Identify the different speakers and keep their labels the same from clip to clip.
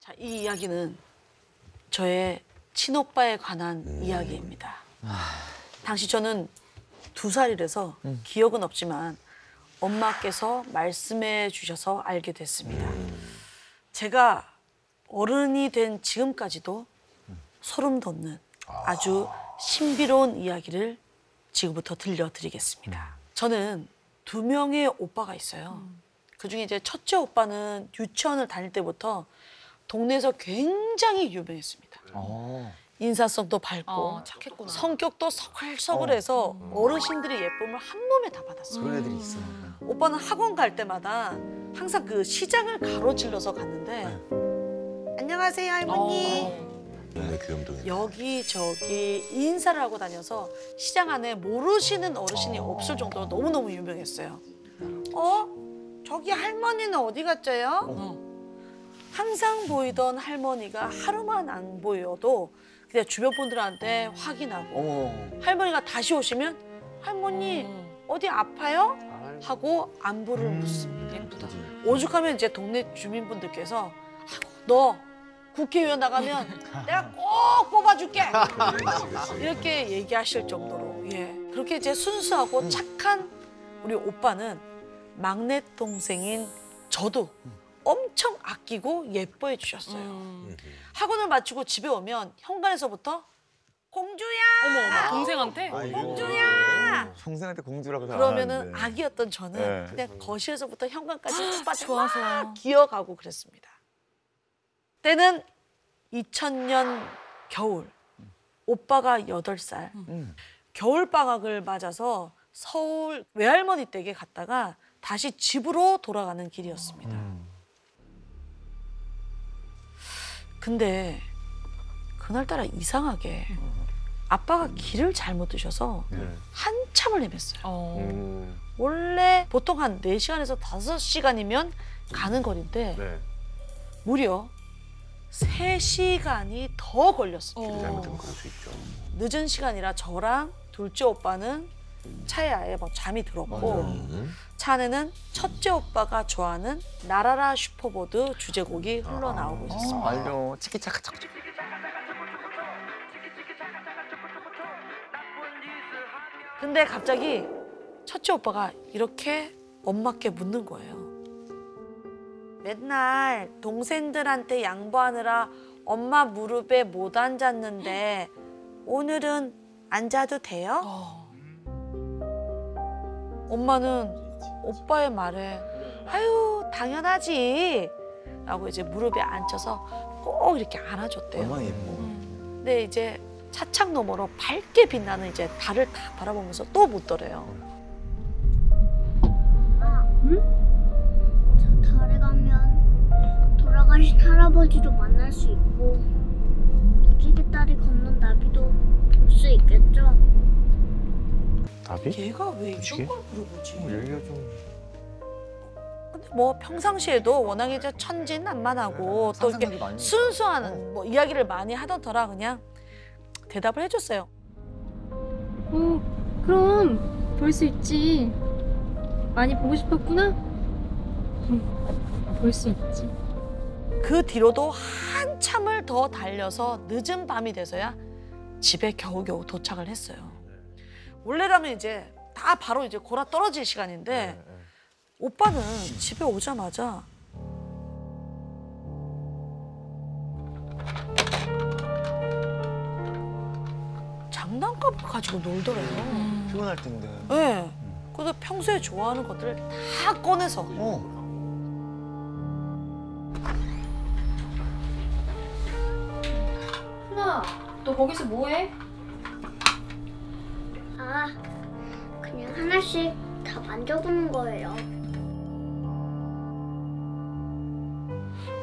Speaker 1: 자, 이 이야기는 저의 친오빠에 관한 이야기입니다. 당시 저는 2살이라서 기억은 없지만 엄마께서 말씀해 주셔서 알게 됐습니다. 제가 어른이 된 지금까지도 소름 돋는 아주 신비로운 이야기를 지금부터 들려드리겠습니다. 저는 2명의 오빠가 있어요. 그중에 이제 첫째 오빠는 유치원을 다닐 때부터 동네에서 굉장히 유명했습니다. 인사성도 밝고
Speaker 2: 착했구나.
Speaker 1: 성격도 서글서글해서 어르신들의 예쁨을 한 몸에 다 받았어요.
Speaker 3: 그런 애들이 있어.
Speaker 1: 오빠는 학원 갈 때마다 항상 그 시장을 가로질러서 갔는데 안녕하세요 할머니.
Speaker 4: 동네 귀염둥이.
Speaker 1: 여기저기 인사를 하고 다녀서 시장 안에 모르시는 어르신이 없을 정도로 너무너무 유명했어요. 저기 할머니는 어디 갔어요? 항상 보이던 할머니가 하루만 안 보여도 그냥 주변 분들한테 확인하고 할머니가 다시 오시면 할머니 어디 아파요? 하고 안부를 묻습니다.
Speaker 2: 예쁘다.
Speaker 1: 오죽하면 이제 동네 주민분들께서 너 국회의원 나가면 내가 꼭 뽑아줄게 이렇게 얘기하실 정도로 그렇게 이제 순수하고 착한 우리 오빠는 막내 동생인 저도 엄청 아끼고 예뻐해 주셨어요. 학원을 마치고 집에 오면 현관에서부터 공주야!
Speaker 2: 어머, 동생한테?
Speaker 1: 공주야!
Speaker 3: 동생한테 공주라고 다
Speaker 1: 그러면은
Speaker 3: 하는데.
Speaker 1: 아기였던 저는
Speaker 3: 네.
Speaker 1: 그냥 거실에서부터 현관까지 오빠
Speaker 2: 좋아서.
Speaker 1: 막 기어가고 그랬습니다. 때는 2000년 겨울. 오빠가 8살. 겨울방학을 맞아서 서울 외할머니 댁에 갔다가 다시 집으로 돌아가는 길이었습니다. 근데 그날따라 이상하게 아빠가 길을 잘못 드셔서 한참을 헤맸어요. 원래 보통 한 4시간에서 5시간이면 가는 거리인데 무려 3시간이 더 걸렸습니다.
Speaker 4: 잘못하면 그럴 수 있죠.
Speaker 1: 늦은 시간이라 저랑 둘째 오빠는 차에 아예 뭐 잠이 들었고 차 안에는 첫째 오빠가 좋아하는 나라라 슈퍼보드 주제곡이 흘러나오고 있었습니다.
Speaker 3: 알죠. 치키차카.
Speaker 1: 근데 갑자기 첫째 오빠가 이렇게 엄마께 묻는 거예요. 맨날 동생들한테 양보하느라 엄마 무릎에 못 앉았는데 오늘은 앉아도 돼요? 엄마는 오빠의 말에 아유 당연하지 라고 이제 무릎에 앉혀서 꼭 이렇게 안아줬대요.
Speaker 3: 얼마나 예뻐.
Speaker 1: 근데 이제 차창 너머로 밝게 빛나는 이제 달을 다 바라보면서 또 묻더래요.
Speaker 5: 저 달에 가면 돌아가신 할아버지도 만날 수 있고 무지개 딸이 걷는 나비도 볼 수 있겠죠?
Speaker 3: 나비?
Speaker 1: 얘가 왜
Speaker 3: 무지개?
Speaker 1: 이런 걸 물어보지?
Speaker 3: 얘기가 좀.
Speaker 1: 근데 뭐 평상시에도 워낙에 이제 천진난만하고 또 이렇게
Speaker 3: 상상력이 많이
Speaker 1: 순수한 뭐 이야기를 많이 하던 터라 그냥 대답을 해줬어요.
Speaker 6: 그럼 볼 수 있지. 많이 보고 싶었구나? 볼 수 있지.
Speaker 1: 그 뒤로도 한참을 더 달려서 늦은 밤이 돼서야 집에 겨우겨우 도착을 했어요. 원래라면 이제 다 바로 이제 골아 떨어질 시간인데 오빠는 집에 오자마자 장난감을 가지고 놀더래요.
Speaker 3: 피곤할 텐데.
Speaker 1: 네. 그래서 평소에 좋아하는 것들을 다 꺼내서
Speaker 6: 훈아, 너 거기서 뭐해?
Speaker 5: 그냥 하나씩 다 만져보는 거예요.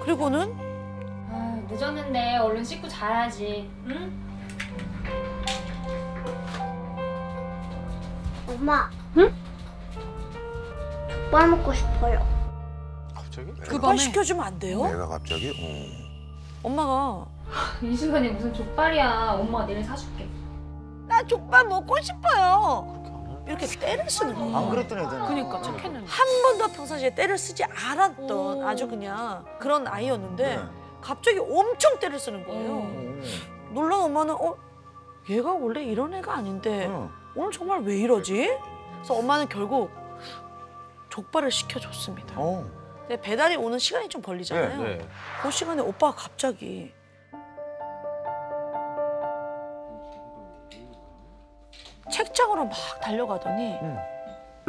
Speaker 1: 그리고는
Speaker 6: 늦었는데 얼른 씻고 자야지. 응?
Speaker 5: 엄마. 응? 족발 먹고 싶어요.
Speaker 3: 갑자기?
Speaker 1: 그 밤 시켜주면 안 돼요?
Speaker 4: 내가 갑자기?
Speaker 1: 엄마가
Speaker 6: 이 시간에 무슨 족발이야. 엄마가 내일 사줄게.
Speaker 1: 나 족발 먹고 싶어요. 이렇게 때를 쓰는 거예요.
Speaker 3: 안 그랬던 애잖아.
Speaker 2: 그니까 착했는데.
Speaker 1: 한 번도 평상시에 때를 쓰지 않았던 아주 그냥 그런 아이였는데 갑자기 엄청 때를 쓰는 거예요. 놀란 엄마는 얘가 원래 이런 애가 아닌데 오늘 정말 왜 이러지? 그래서 엄마는 결국 족발을 시켜줬습니다. 근데 배달이 오는 시간이 좀 걸리잖아요.
Speaker 3: 네.
Speaker 1: 그 시간에 오빠가 갑자기 책장으로 막 달려가더니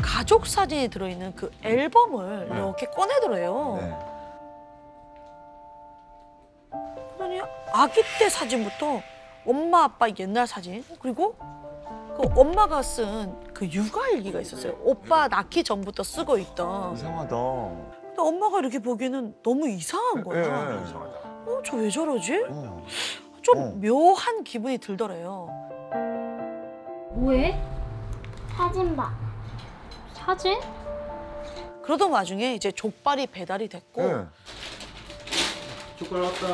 Speaker 1: 가족 사진이 들어있는 그 앨범을 이렇게 꺼내더래요. 그러니 아기 때 사진부터 엄마 아빠 옛날 사진 그리고 그 엄마가 쓴 그 육아일기가 있었어요. 오빠 낳기 전부터 쓰고 있던.
Speaker 2: 이상하다.
Speaker 1: 근데 엄마가 이렇게 보기에는 너무 이상한 거야. 저 왜 저러지? 좀 묘한 기분이 들더래요.
Speaker 6: 뭐해?
Speaker 5: 사진 봐.
Speaker 6: 사진?
Speaker 1: 그러던 와중에 이제 족발이 배달이 됐고
Speaker 3: 족발 왔다.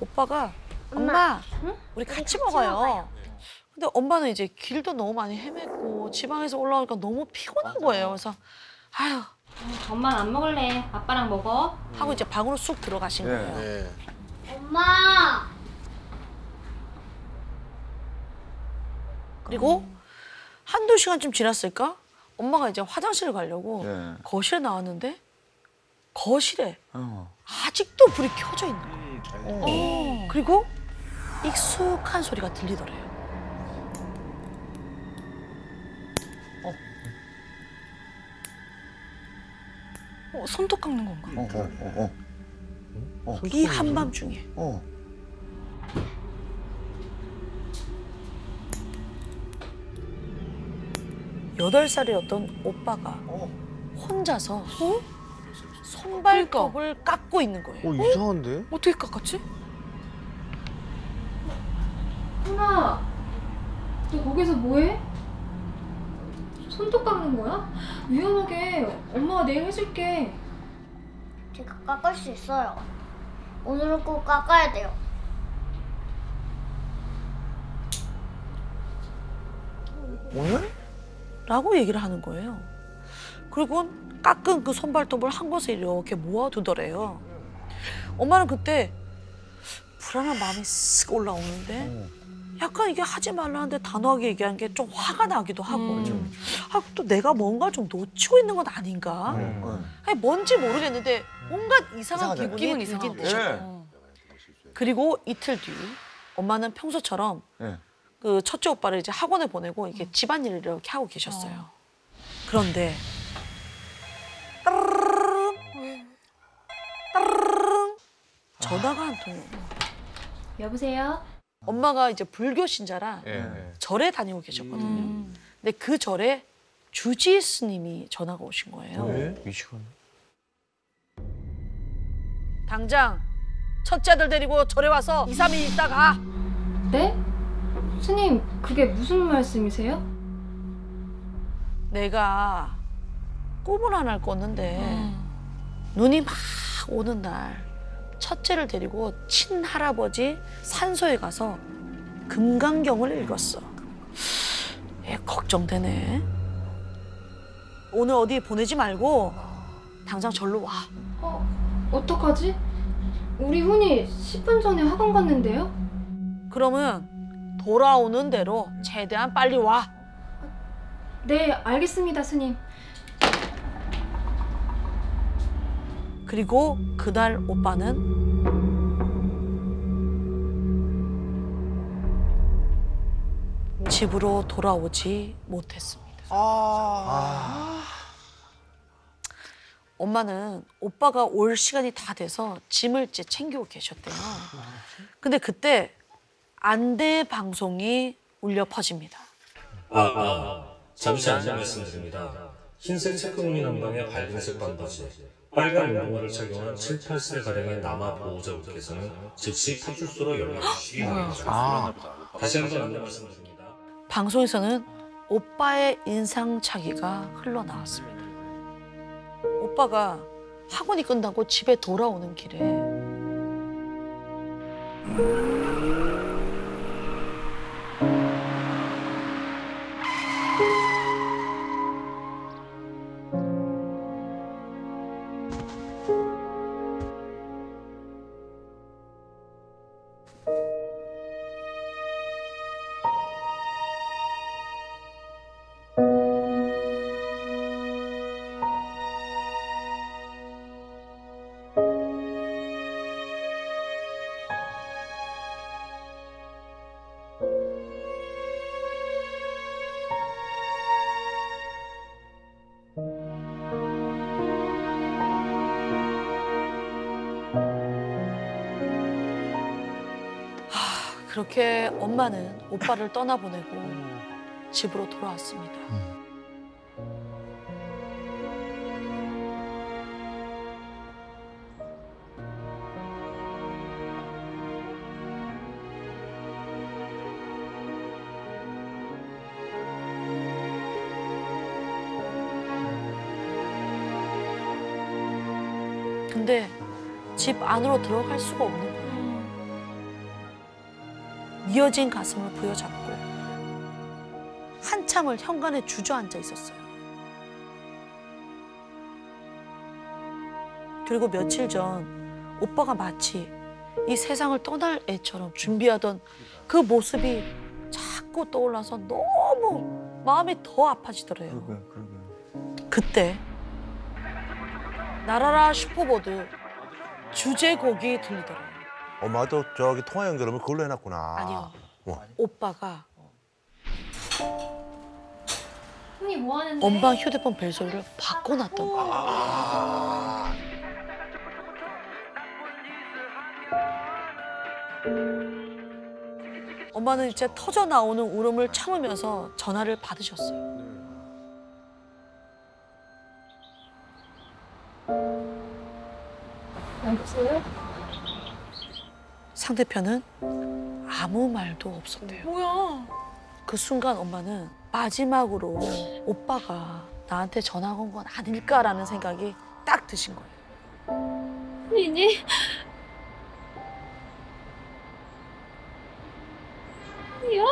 Speaker 1: 오빠가 엄마 우리 같이 먹어요. 근데 엄마는 이제 길도 너무 많이 헤맸고 지방에서 올라오니까 너무 피곤한 거예요. 그래서 아휴
Speaker 6: 엄마는 안 먹을래. 아빠랑 먹어.
Speaker 1: 하고 이제 방으로 쑥 들어가신 거예요.
Speaker 3: 네.
Speaker 5: 엄마.
Speaker 1: 그리고 한두 시간쯤 지났을까? 엄마가 이제 화장실을 가려고 거실에 나왔는데 거실에 아직도 불이 켜져 있는 거예요. 그리고 익숙한 소리가 들리더래요.
Speaker 7: 손톱 깎는 건가?
Speaker 1: 이 한밤중에 8살이었던 오빠가 혼자서 손발톱을 깎고 있는 거예요.
Speaker 3: 이상한데?
Speaker 7: 어떻게 깎았지?
Speaker 6: 훈아, 너 거기서 뭐해? 손톱 깎는 거야? 위험하게. 엄마가 내일 해줄게.
Speaker 5: 제가 깎을 수 있어요. 오늘은 꼭 깎아야 돼요.
Speaker 2: 오늘?
Speaker 1: 라고 얘기를 하는 거예요. 그리고 깎은 그 손발톱을 한 곳에 이렇게 모아두더래요. 엄마는 그때 불안한 마음이 쓱 올라오는데 약간 이게 하지 말라는데 단호하게 얘기한 게 좀 화가 나기도 하고 또 내가 뭔가 좀 놓치고 있는 건 아닌가? 아니, 뭔지 모르겠는데 온갖 이상한
Speaker 2: 이상하잖아요.
Speaker 1: 기분이
Speaker 7: 느낌은
Speaker 1: 들긴
Speaker 7: 이상하고.
Speaker 1: 드셨고 그리고 이틀 뒤 엄마는 평소처럼 그 첫째 오빠를 이제 학원에 보내고 이게 집안일을 이렇게 하고 계셨어요. 그런데 따르릉 따르릉 전화가 한 통이 오는 거예요.
Speaker 6: 여보세요?
Speaker 1: 엄마가 이제 불교 신자라
Speaker 3: 네.
Speaker 1: 절에 다니고 계셨거든요. 근데 그 절에 주지 스님이 전화가 오신 거예요.
Speaker 3: 왜? 이 시간에?
Speaker 1: 당장 첫째 아들 데리고 절에 와서 2, 3일 있다 가.
Speaker 6: 네? 스님, 그게 무슨 말씀이세요?
Speaker 1: 내가 꿈을 하나를 꿨는데 눈이 막 오는 날 첫째를 데리고 친할아버지 산소에 가서 금강경을 읽었어. 걱정되네. 오늘 어디 보내지 말고 당장 절로 와.
Speaker 6: 어떡하지? 우리 훈이 10분 전에 학원 갔는데요?
Speaker 1: 그러면 돌아오는 대로 최대한 빨리 와.
Speaker 6: 네, 알겠습니다, 스님.
Speaker 1: 그리고 그날 오빠는 집으로 돌아오지 못했습니다. 엄마는 오빠가 올 시간이 다 돼서 짐을 이제 챙기고 계셨대요. 근데 그때 안내 방송이 울려 퍼집니다.
Speaker 8: 잠시 안내 말씀드립니다. 흰색 체크무늬 남방의 밝은색 반바지, 빨간 운동화를 착용한 7, 8세가량의 남아 보호자분께서는 즉시 파출소로 연락 주시기 바랍니다. 다시 한번 안내 말씀드립니다.
Speaker 1: 방송에서는 오빠의 인상착의가 흘러나왔습니다. 오빠가 학원이 끝나고 집에 돌아오는 길에 그렇게 엄마는 오빠를 떠나보내고 집으로 돌아왔습니다. 근데 집 안으로 들어갈 수가 없는 거예요. 미어진 가슴을 부여잡고 한참을 현관에 주저앉아 있었어요. 그리고 며칠 전 오빠가 마치 이 세상을 떠날 애처럼 준비하던 그 모습이 자꾸 떠올라서 너무 마음이 더 아파지더래요.
Speaker 2: 그러게.
Speaker 1: 그때 나라라 슈퍼보드 주제곡이 들리더래요.
Speaker 4: 엄마도 저기 통화 연결하면 그걸로 해놨구나.
Speaker 1: 아니요.
Speaker 4: 와.
Speaker 1: 오빠가
Speaker 6: 언니 뭐 하는데?
Speaker 1: 엄마 휴대폰 벨소리를 바꿔놨던 거예요.
Speaker 4: 아.
Speaker 1: 엄마는 이제 터져 나오는 울음을 참으면서 전화를 받으셨어요.
Speaker 6: 여보세요?
Speaker 1: 상대편은 아무 말도 없었대요.
Speaker 7: 뭐야?
Speaker 1: 그 순간 엄마는 마지막으로 오빠가 나한테 전화 온 건 아닐까라는 생각이 딱 드신 거예요.
Speaker 6: 언니? 언니야?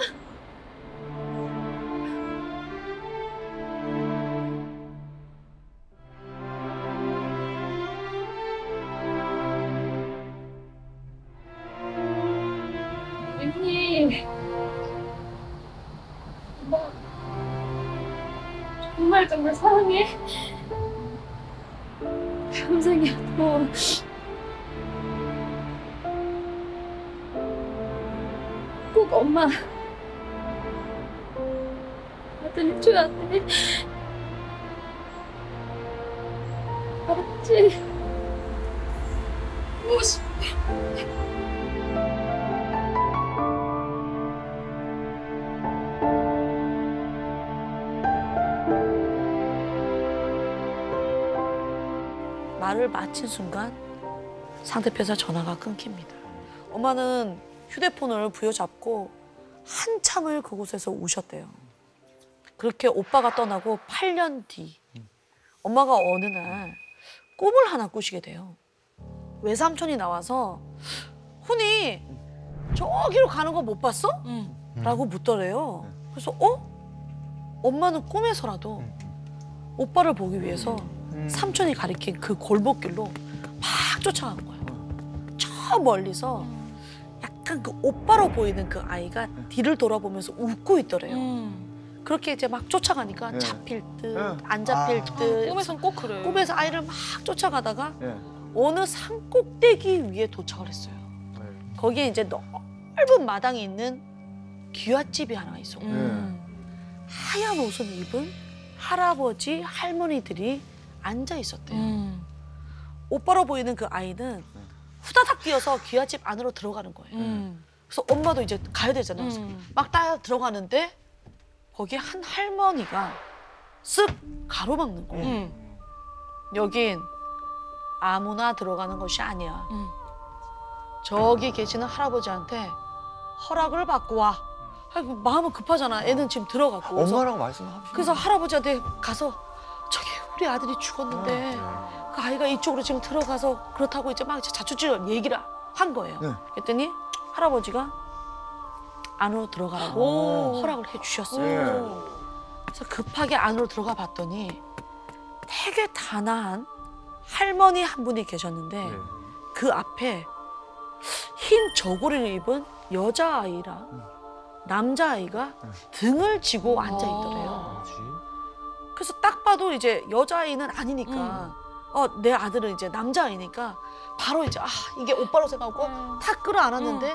Speaker 6: 언니. 엄마. 정말 사랑해. 평생이어도 꼭 엄마 아들 줘야 돼. 알았지? 무시.
Speaker 1: 말을 마친 순간 상대편에서 전화가 끊깁니다. 엄마는 휴대폰을 부여잡고 한참을 그곳에서 우셨대요. 그렇게 오빠가 떠나고 8년 뒤 엄마가 어느 날 꿈을 하나 꾸시게 돼요. 외삼촌이 나와서 훈이 저기로 가는 거 못 봤어? 라고 묻더래요. 그래서 엄마는 꿈에서라도 오빠를 보기 위해서 삼촌이 가리킨 그 골목길로 막 쫓아간 거예요. 저 멀리서 약간 그 오빠로 보이는 그 아이가 뒤를 돌아보면서 웃고 있더래요. 그렇게 이제 막 쫓아가니까 잡힐 듯, 안 잡힐 듯.
Speaker 7: 꿈에선 꼭 그래.
Speaker 1: 꿈에서 아이를 막 쫓아가다가
Speaker 2: 예.
Speaker 1: 어느 산 꼭대기 위에 도착을 했어요. 거기에 이제 넓은 마당이 있는 기와집이 하나 있었고 하얀 옷을 입은 할아버지, 할머니들이 앉아 있었대요. 오빠로 보이는 그 아이는 후다닥 뛰어서 기와집 안으로 들어가는 거예요. 그래서 엄마도 이제 가야 되잖아요. 그래서 막 따라 들어가는데 거기에 한 할머니가 쓱 가로막는 거예요. 여긴 아무나 들어가는 것이 아니야. 저기 계시는 할아버지한테 허락을 받고 와. 아이고, 마음은 급하잖아. 애는 지금 들어갔고.
Speaker 2: 엄마랑 말씀하시고.
Speaker 1: 그래서 할아버지한테 가서 저기 우리 아들이 죽었는데 그 아이가 이쪽으로 지금 들어가서 그렇다고 이제 막 자초지종 얘기를 한 거예요.
Speaker 2: 네.
Speaker 1: 그랬더니 할아버지가 안으로 들어가라고 허락을 해주셨어요. 그래서 급하게 안으로 들어가 봤더니 되게 단아한 할머니 한 분이 계셨는데 그 앞에 흰 저고리를 입은 여자아이랑 남자아이가 등을 지고 앉아있더래요. 그래서 딱 봐도 이제 여자아이는 아니니까 내 아들은 이제 남자아이니까 바로 이제 이게 오빠로 생각하고 탁 끌어안았는데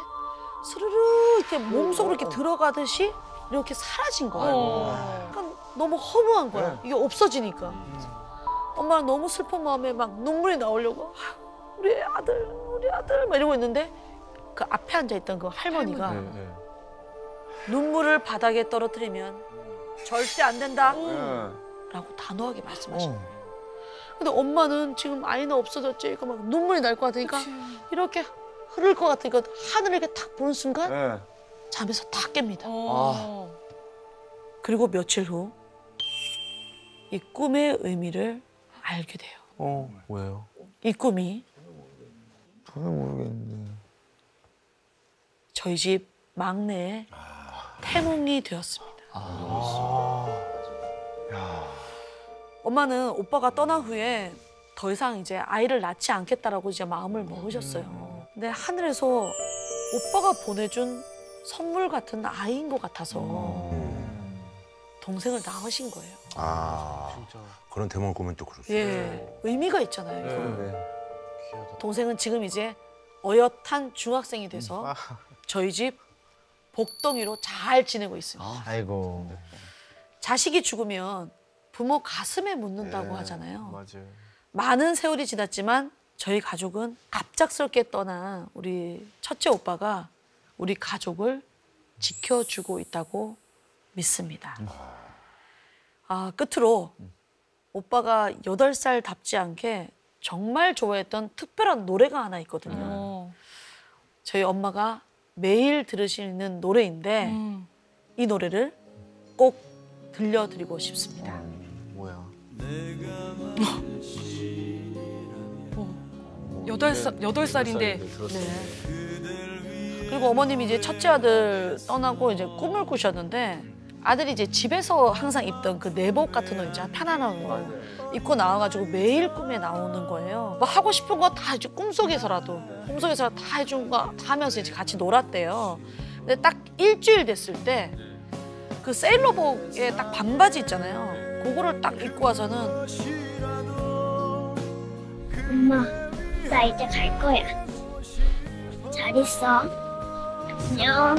Speaker 1: 스르르 이렇게 몸속으로 이렇게 들어가듯이 이렇게 사라진 거예요. 그러니까 너무 허무한 거야. 이게 없어지니까. 엄마는 너무 슬픈 마음에 막 눈물이 나오려고 우리 아들 막 이러고 있는데 그 앞에 앉아있던 그 할머니가
Speaker 2: 네, 네.
Speaker 1: 눈물을 바닥에 떨어뜨리면 절대 안 된다
Speaker 2: 네.
Speaker 1: 라고 단호하게 말씀하시는 거예요. 근데 엄마는 지금 아이는 없어졌지. 그 막 눈물이 날 것 같으니까 이렇게 흐를 것 같으니까 하늘을 이렇게 탁 보는 순간
Speaker 2: 네.
Speaker 1: 잠에서 탁 깹니다.
Speaker 7: 어.
Speaker 1: 그리고 며칠 후 이 꿈의 의미를 알게 돼요.
Speaker 4: 왜요?
Speaker 1: 이 꿈이
Speaker 2: 전혀 모르겠는데.
Speaker 1: 저희 집 막내의 태몽이 되었습니다. 엄마는 오빠가 떠난 후에 더 이상 이제 아이를 낳지 않겠다라고 이제 마음을 먹으셨어요. 근데 하늘에서 오빠가 보내준 선물 같은 아이인 것 같아서 동생을 낳으신 거예요.
Speaker 4: 아, 그런 대목을 보면 또 그럴 수 있어요.
Speaker 1: 예, 의미가 있잖아요. 이거.
Speaker 2: 네.
Speaker 1: 동생은 지금 이제 어엿한 중학생이 돼서 저희 집 복덩이로 잘 지내고 있습니다.
Speaker 3: 아이고.
Speaker 1: 자식이 죽으면 부모 가슴에 묻는다고 하잖아요.
Speaker 2: 맞아요.
Speaker 1: 많은 세월이 지났지만 저희 가족은 갑작스럽게 떠난 우리 첫째 오빠가 우리 가족을 지켜주고 있다고 믿습니다. 아, 끝으로 오빠가 8살답지 않게 정말 좋아했던 특별한 노래가 하나 있거든요.
Speaker 7: 어.
Speaker 1: 저희 엄마가 매일 들으시는 노래인데
Speaker 7: 음.
Speaker 1: 이 노래를 꼭 들려드리고 싶습니다.
Speaker 2: 뭐야?
Speaker 7: 8살인데
Speaker 1: 네. 그리고 어머님이 이제 첫째 아들 떠나고 이제 꿈을 꾸셨는데 아들이 이제 집에서 항상 입던 그 내복 같은 거 있잖아, 편안한 거 입고 나와가지고 매일 꿈에 나오는 거예요. 뭐 하고 싶은 거 다 이제 꿈속에서라도 다 해준 거 다 하면서 이제 같이 놀았대요. 근데 딱 일주일 됐을 때 그 세일러복에 딱 반바지 있잖아요. 그거를 딱 입고 와서는
Speaker 5: 엄마, 나 이제 갈 거야. 잘 있어. 안녕.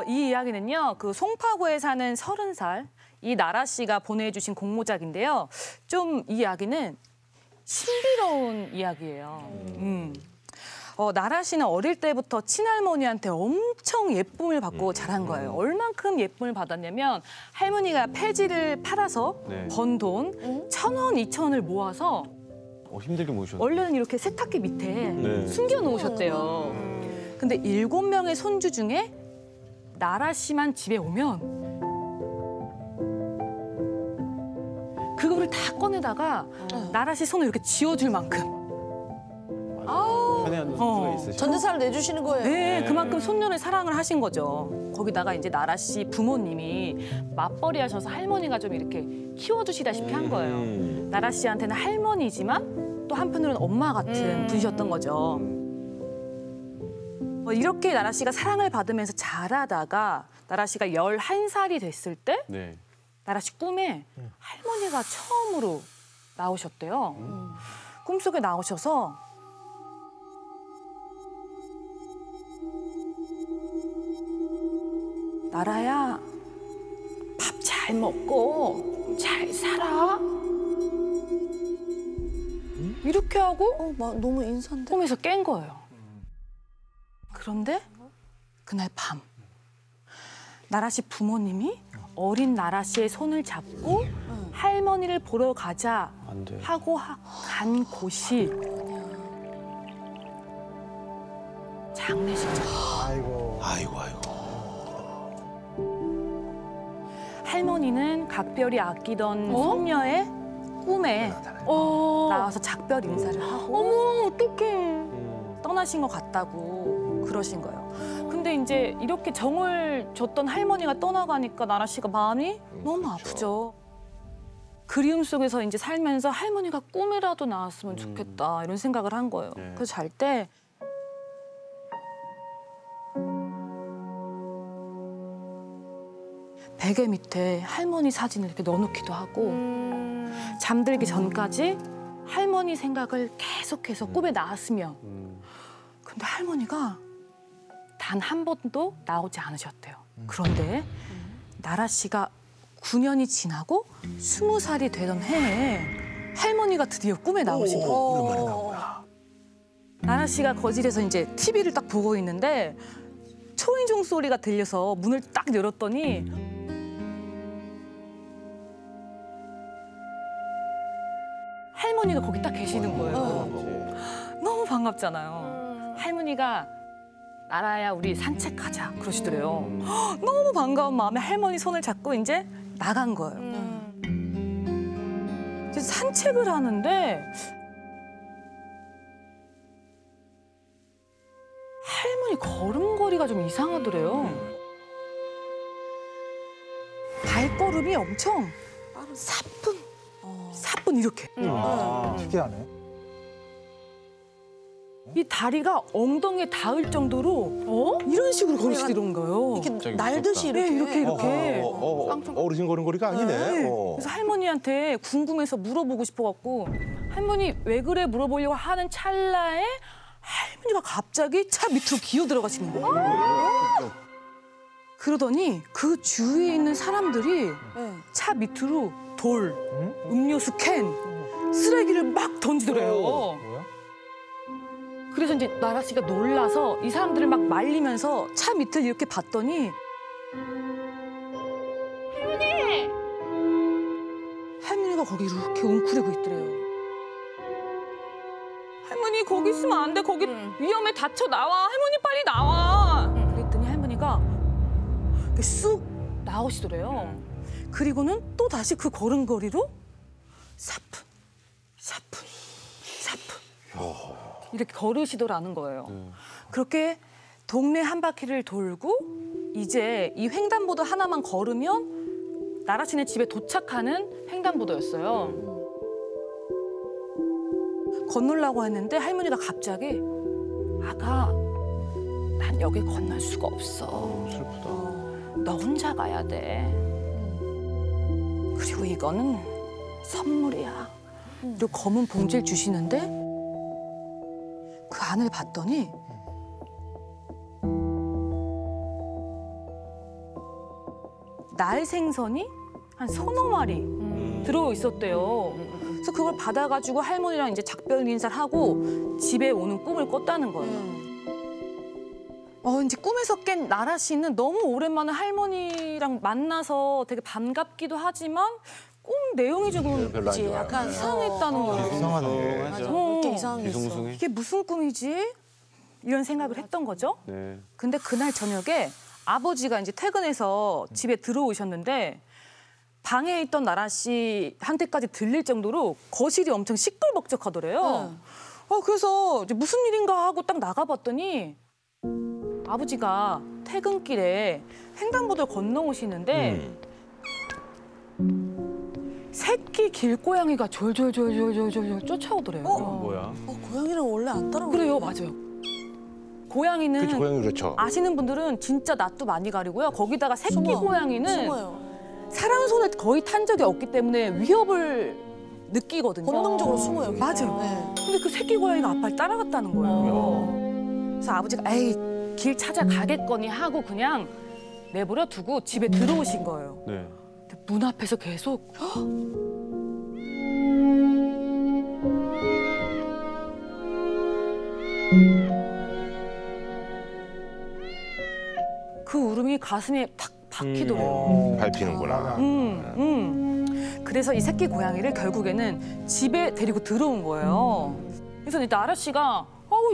Speaker 7: 이 이야기는요, 그 송파구에 사는 30살 이 나라 씨가 보내주신 공모작인데요. 좀 이 이야기는 신비로운 이야기예요. 나라 씨는 어릴 때부터 친할머니한테 엄청 예쁨을 받고 자란 거예요. 얼만큼 예쁨을 받았냐면 할머니가 폐지를 팔아서
Speaker 2: 네.
Speaker 7: 번 돈 1,000원, 2,000원을 모아서
Speaker 2: 힘들게 모셨네.
Speaker 7: 원래는 이렇게 세탁기 밑에
Speaker 2: 네.
Speaker 7: 숨겨놓으셨대요. 근데 7명의 손주 중에 나라 씨만 집에 오면 그거를 다 꺼내다가 나라 씨 손을 이렇게 쥐어줄 만큼
Speaker 2: 편애하는 수가 있으시죠?
Speaker 1: 전재산을 내주시는 거예요.
Speaker 7: 네, 그만큼 손녀를 사랑을 하신 거죠. 거기다가 이제 나라 씨 부모님이 맞벌이 하셔서 할머니가 좀 이렇게 키워주시다시피 한 거예요. 나라 씨한테는 할머니지만 또 한편으로는 엄마 같은 분이셨던 거죠. 이렇게 나라 씨가 사랑을 받으면서 자라다가 나라 씨가 11살이 됐을 때
Speaker 2: 네.
Speaker 7: 나라 씨 꿈에 할머니가 처음으로 나오셨대요. 꿈속에 나오셔서 나라야, 밥 잘 먹고 잘 살아. 이렇게 하고
Speaker 1: 너무 인사인데.
Speaker 7: 꿈에서 깬 거예요. 그런데 그날 밤 나라 씨 부모님이 어린 나라 씨의 손을 잡고 할머니를 보러 가자
Speaker 2: 안 돼.
Speaker 7: 하고 간 곳이 장례식장.
Speaker 4: 아이고.
Speaker 7: 할머니는 각별히 아끼던 손녀의 꿈에 나와서 작별 인사를 하고 어머 어떡해 떠나신 것 같다고 그러신 거예요. 근데 이제 이렇게 정을 줬던 할머니가 떠나가니까 나라 씨가 마음이 너무 아프죠. 그리움 속에서 이제 살면서 할머니가 꿈이라도 나왔으면 좋겠다 이런 생각을 한 거예요.
Speaker 2: 네.
Speaker 7: 그래서 잘 때 베개 밑에 할머니 사진을 이렇게 넣어놓기도 하고 잠들기 전까지 할머니 생각을 계속해서 꿈에 나왔으면 근데 할머니가 단 한 번도 나오지 않으셨대요. 그런데 나라 씨가 9년이 지나고 20살이 되던 해에 할머니가 드디어 꿈에 나오신 거예요. 나라 씨가 거실에서 이제 TV를 딱 보고 있는데 초인종 소리가 들려서 문을 딱 열었더니 할머니가 거기 딱 계시는 거예요. 너무 반갑잖아요. 할머니가 나라야 우리 산책하자 그러시더래요. 너무 반가운 마음에 할머니 손을 잡고 이제 나간 거예요. 이제 산책을 하는데 할머니 걸음걸이가 좀 이상하더래요. 발걸음이 엄청 사뿐 이렇게.
Speaker 3: 특이하네.
Speaker 7: 이 다리가 엉덩이에 닿을 정도로 이런 식으로 걸으시더라는 거예요.
Speaker 1: 이렇게 날듯이 이렇게.
Speaker 7: 네, 이렇게.
Speaker 4: 어르신 걸음걸이가 아니네.
Speaker 7: 네. 그래서 할머니한테 궁금해서 물어보고 싶어갖고 할머니 왜 그래 물어보려고 하는 찰나에 할머니가 갑자기 차 밑으로 기어 들어가시는 거예요. 그러더니 그 주위에 있는 사람들이 차 밑으로 돌, 음료수 캔, 쓰레기를 막 던지더래요. 그래서 이제 나라 씨가 놀라서 이 사람들을 막 말리면서 차 밑을 이렇게 봤더니 할머니가 거기 이렇게 웅크리고 있더래요. 할머니 거기 있으면 안 돼. 거기 위험해. 다쳐 나와. 할머니 빨리 나와. 그랬더니 할머니가 이렇게 쑥 나오시더래요. 그리고는 또 다시 그 걸음걸이로 사뿐 이렇게 걸으시더라는 거예요. 그렇게 동네 한 바퀴를 돌고 이제 이 횡단보도 하나만 걸으면 나라 씨네 집에 도착하는 횡단보도였어요. 건너려고 했는데 할머니가 갑자기 아가, 난 여기 건널 수가 없어.
Speaker 2: 슬프다.
Speaker 7: 너 혼자 가야 돼. 그리고 이거는 선물이야. 그리고 검은 봉지를 주시는데 그 안을 봤더니 날 생선이 한 서너 마리 들어 있었대요. 그래서 그걸 받아가지고 할머니랑 이제 작별 인사를 하고 집에 오는 꿈을 꿨다는 거예요. 이제 꿈에서 깬 나라 씨는 너무 오랜만에 할머니랑 만나서 되게 반갑기도 하지만 꿈 내용이 조금
Speaker 4: 별로 안
Speaker 7: 이제
Speaker 4: 좋아요.
Speaker 7: 약간 이상했다는 거예요.
Speaker 2: 이상하네.
Speaker 1: 맞아. 이렇게 이상한 게 있어.
Speaker 2: 뒤숭숭해.
Speaker 7: 이게 무슨 꿈이지? 이런 생각을 했던 거죠.
Speaker 2: 네.
Speaker 7: 근데 그날 저녁에 아버지가 이제 퇴근해서 집에 들어오셨는데 방에 있던 나라 씨한테까지 들릴 정도로 거실이 엄청 시끌벅적하더래요. 그래서 이제 무슨 일인가 하고 딱 나가봤더니 아버지가 퇴근길에 횡단보도를 건너오시는데 새끼 길고양이가 졸졸졸졸졸졸 쫓아오더래요.
Speaker 2: 뭐야?
Speaker 1: 고양이를 원래 안 따라오고.
Speaker 7: 그래요, 맞아요. 고양이는
Speaker 4: 그렇죠, 고양이 그렇죠.
Speaker 7: 아시는 분들은 진짜 낯도 많이 가리고요. 거기다가 새끼 고양이는
Speaker 1: 숨어요.
Speaker 7: 사람 손에 거의 탄 적이 없기 때문에 위협을 느끼거든요.
Speaker 1: 본능적으로 숨어요.
Speaker 7: 맞아요.
Speaker 1: 네.
Speaker 7: 근데 그 새끼 고양이가 아빠를 따라갔다는 거예요. 그래서 아버지가 에이 길 찾아가겠거니 하고 그냥 내버려 두고 집에 들어오신 거예요.
Speaker 2: 네.
Speaker 7: 근데 문 앞에서 계속 그 울음이 가슴에 탁 박히더래요.
Speaker 4: 밟히는구나.
Speaker 7: 그래서 이 새끼 고양이를 결국에는 집에 데리고 들어온 거예요. 그래서 이제 나라 씨가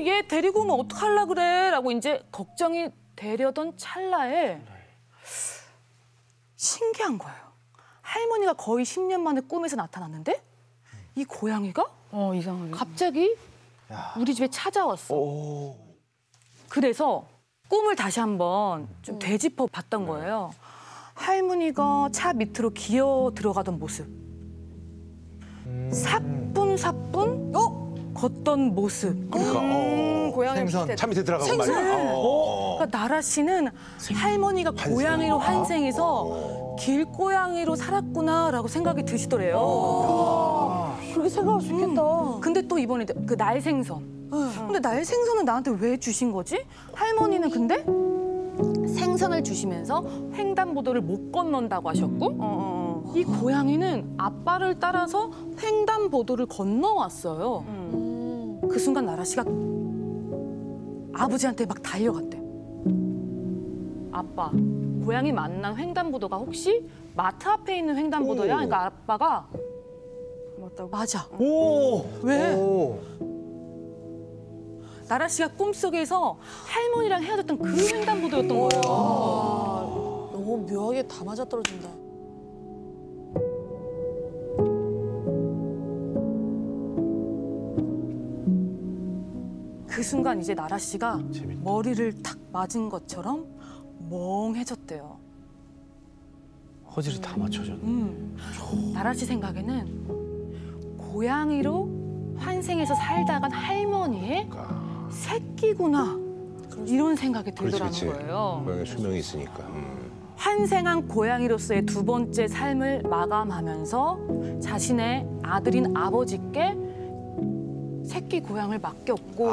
Speaker 7: 얘 데리고 오면 어떡하려 그래? 라고 이제 걱정이 되려던 찰나에 신기한 거예요. 할머니가 거의 10년 만에 꿈에서 나타났는데 이 고양이가
Speaker 1: 이상하게.
Speaker 7: 갑자기 우리 집에 찾아왔어. 그래서 꿈을 다시 한번 좀 되짚어 봤던 거예요. 할머니가 차 밑으로 기어 들어가던 모습. 사뿐사뿐 걷던 모습.
Speaker 4: 그러니까 생선 차 밑에 들어가고 말이야.
Speaker 7: 그러니까 나라 씨는 할머니가 고양이로 환생해서 길고양이로 살았구나라고 생각이 드시더래요.
Speaker 1: 그렇게 생각할 수 있겠다.
Speaker 7: 근데 또 이번에 그 날생선. 근데 날생선은 나한테 왜 주신 거지? 할머니는 근데 생선을 주시면서 횡단보도를 못 건넌다고 하셨고 이 고양이는 아빠를 따라서 횡단보도를 건너왔어요. 그 순간 나라 씨가 아버지한테 막 달려갔대. 아빠, 고양이 만난 횡단보도가 혹시 마트 앞에 있는 횡단보도야? 그러니까 아빠가 맞아.
Speaker 2: 오.
Speaker 7: 왜?
Speaker 2: 오.
Speaker 7: 나라 씨가 꿈속에서 할머니랑 헤어졌던 그 횡단보도였던 거예요.
Speaker 1: 너무 묘하게 다 맞아떨어진다.
Speaker 7: 그 순간 이제 나라 씨가 머리를 탁 맞은 것처럼 멍해졌대요.
Speaker 2: 허지를 다 맞춰줬네.
Speaker 7: 나라 씨 생각에는 고양이로 환생해서 살다간 할머니의 새끼구나 이런 생각이 들더라는 거예요.
Speaker 4: 고양이 수명이 있으니까.
Speaker 7: 환생한 고양이로서의 두 번째 삶을 마감하면서 자신의 아들인 아버지께 새끼 고양을 맡겼고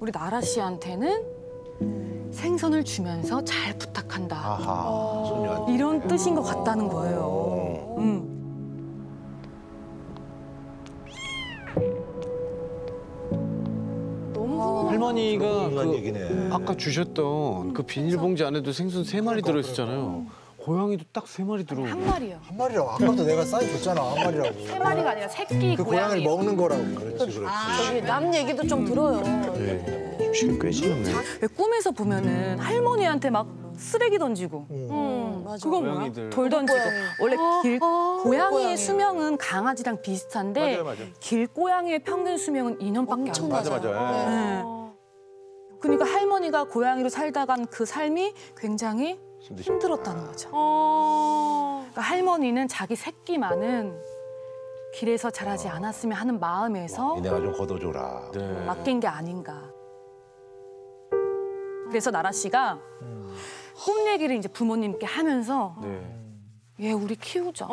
Speaker 7: 우리 나라 씨한테는 생선을 주면서 잘 부탁한다.
Speaker 4: 아하. 손녀한테.
Speaker 7: 이런 뜻인 것 같다는 거예요.
Speaker 2: 할머니가
Speaker 4: 훌륭한
Speaker 2: 그
Speaker 4: 얘기네.
Speaker 2: 아까 주셨던 그 비닐봉지 안에도 생선 3마리 들어있었잖아요. 고양이도 딱 3마리 들어.
Speaker 7: 한 마리요.
Speaker 9: 한 마리라고. 아까도 내가 사인 줬잖아. 한 마리라고.
Speaker 7: 세 마리가 아니라 새끼
Speaker 9: 그
Speaker 7: 고양이.
Speaker 9: 고양이를 먹는 거라고.
Speaker 4: 그렇지.
Speaker 1: 저기 남 얘기도 좀 들어요.
Speaker 2: 네. 시간 꽤 지났네.
Speaker 7: 왜 꿈에서 보면은 할머니한테 막 쓰레기 던지고
Speaker 1: 맞아.
Speaker 7: 그건 뭐야?
Speaker 2: 고양이들.
Speaker 7: 돌 던지고 원래 고양이의
Speaker 1: 고양이.
Speaker 7: 수명은 강아지랑 비슷한데
Speaker 4: 맞아요.
Speaker 7: 길고양이의 평균 수명은 2년밖에 안
Speaker 1: 엄청
Speaker 7: 돼요.
Speaker 4: 맞아.
Speaker 7: 네. 그러니까 할머니가 고양이로 살다간 그 삶이 굉장히 힘들었다는 거죠. 그러니까 할머니는 자기 새끼만은 길에서 자라지 않았으면 하는 마음에서
Speaker 4: 니네가 좀 걷어줘라.
Speaker 2: 네.
Speaker 7: 맡긴 게 아닌가. 그래서 나라 씨가 꿈 얘기를 이제 부모님께 하면서
Speaker 2: 네.
Speaker 7: 얘 우리 키우자.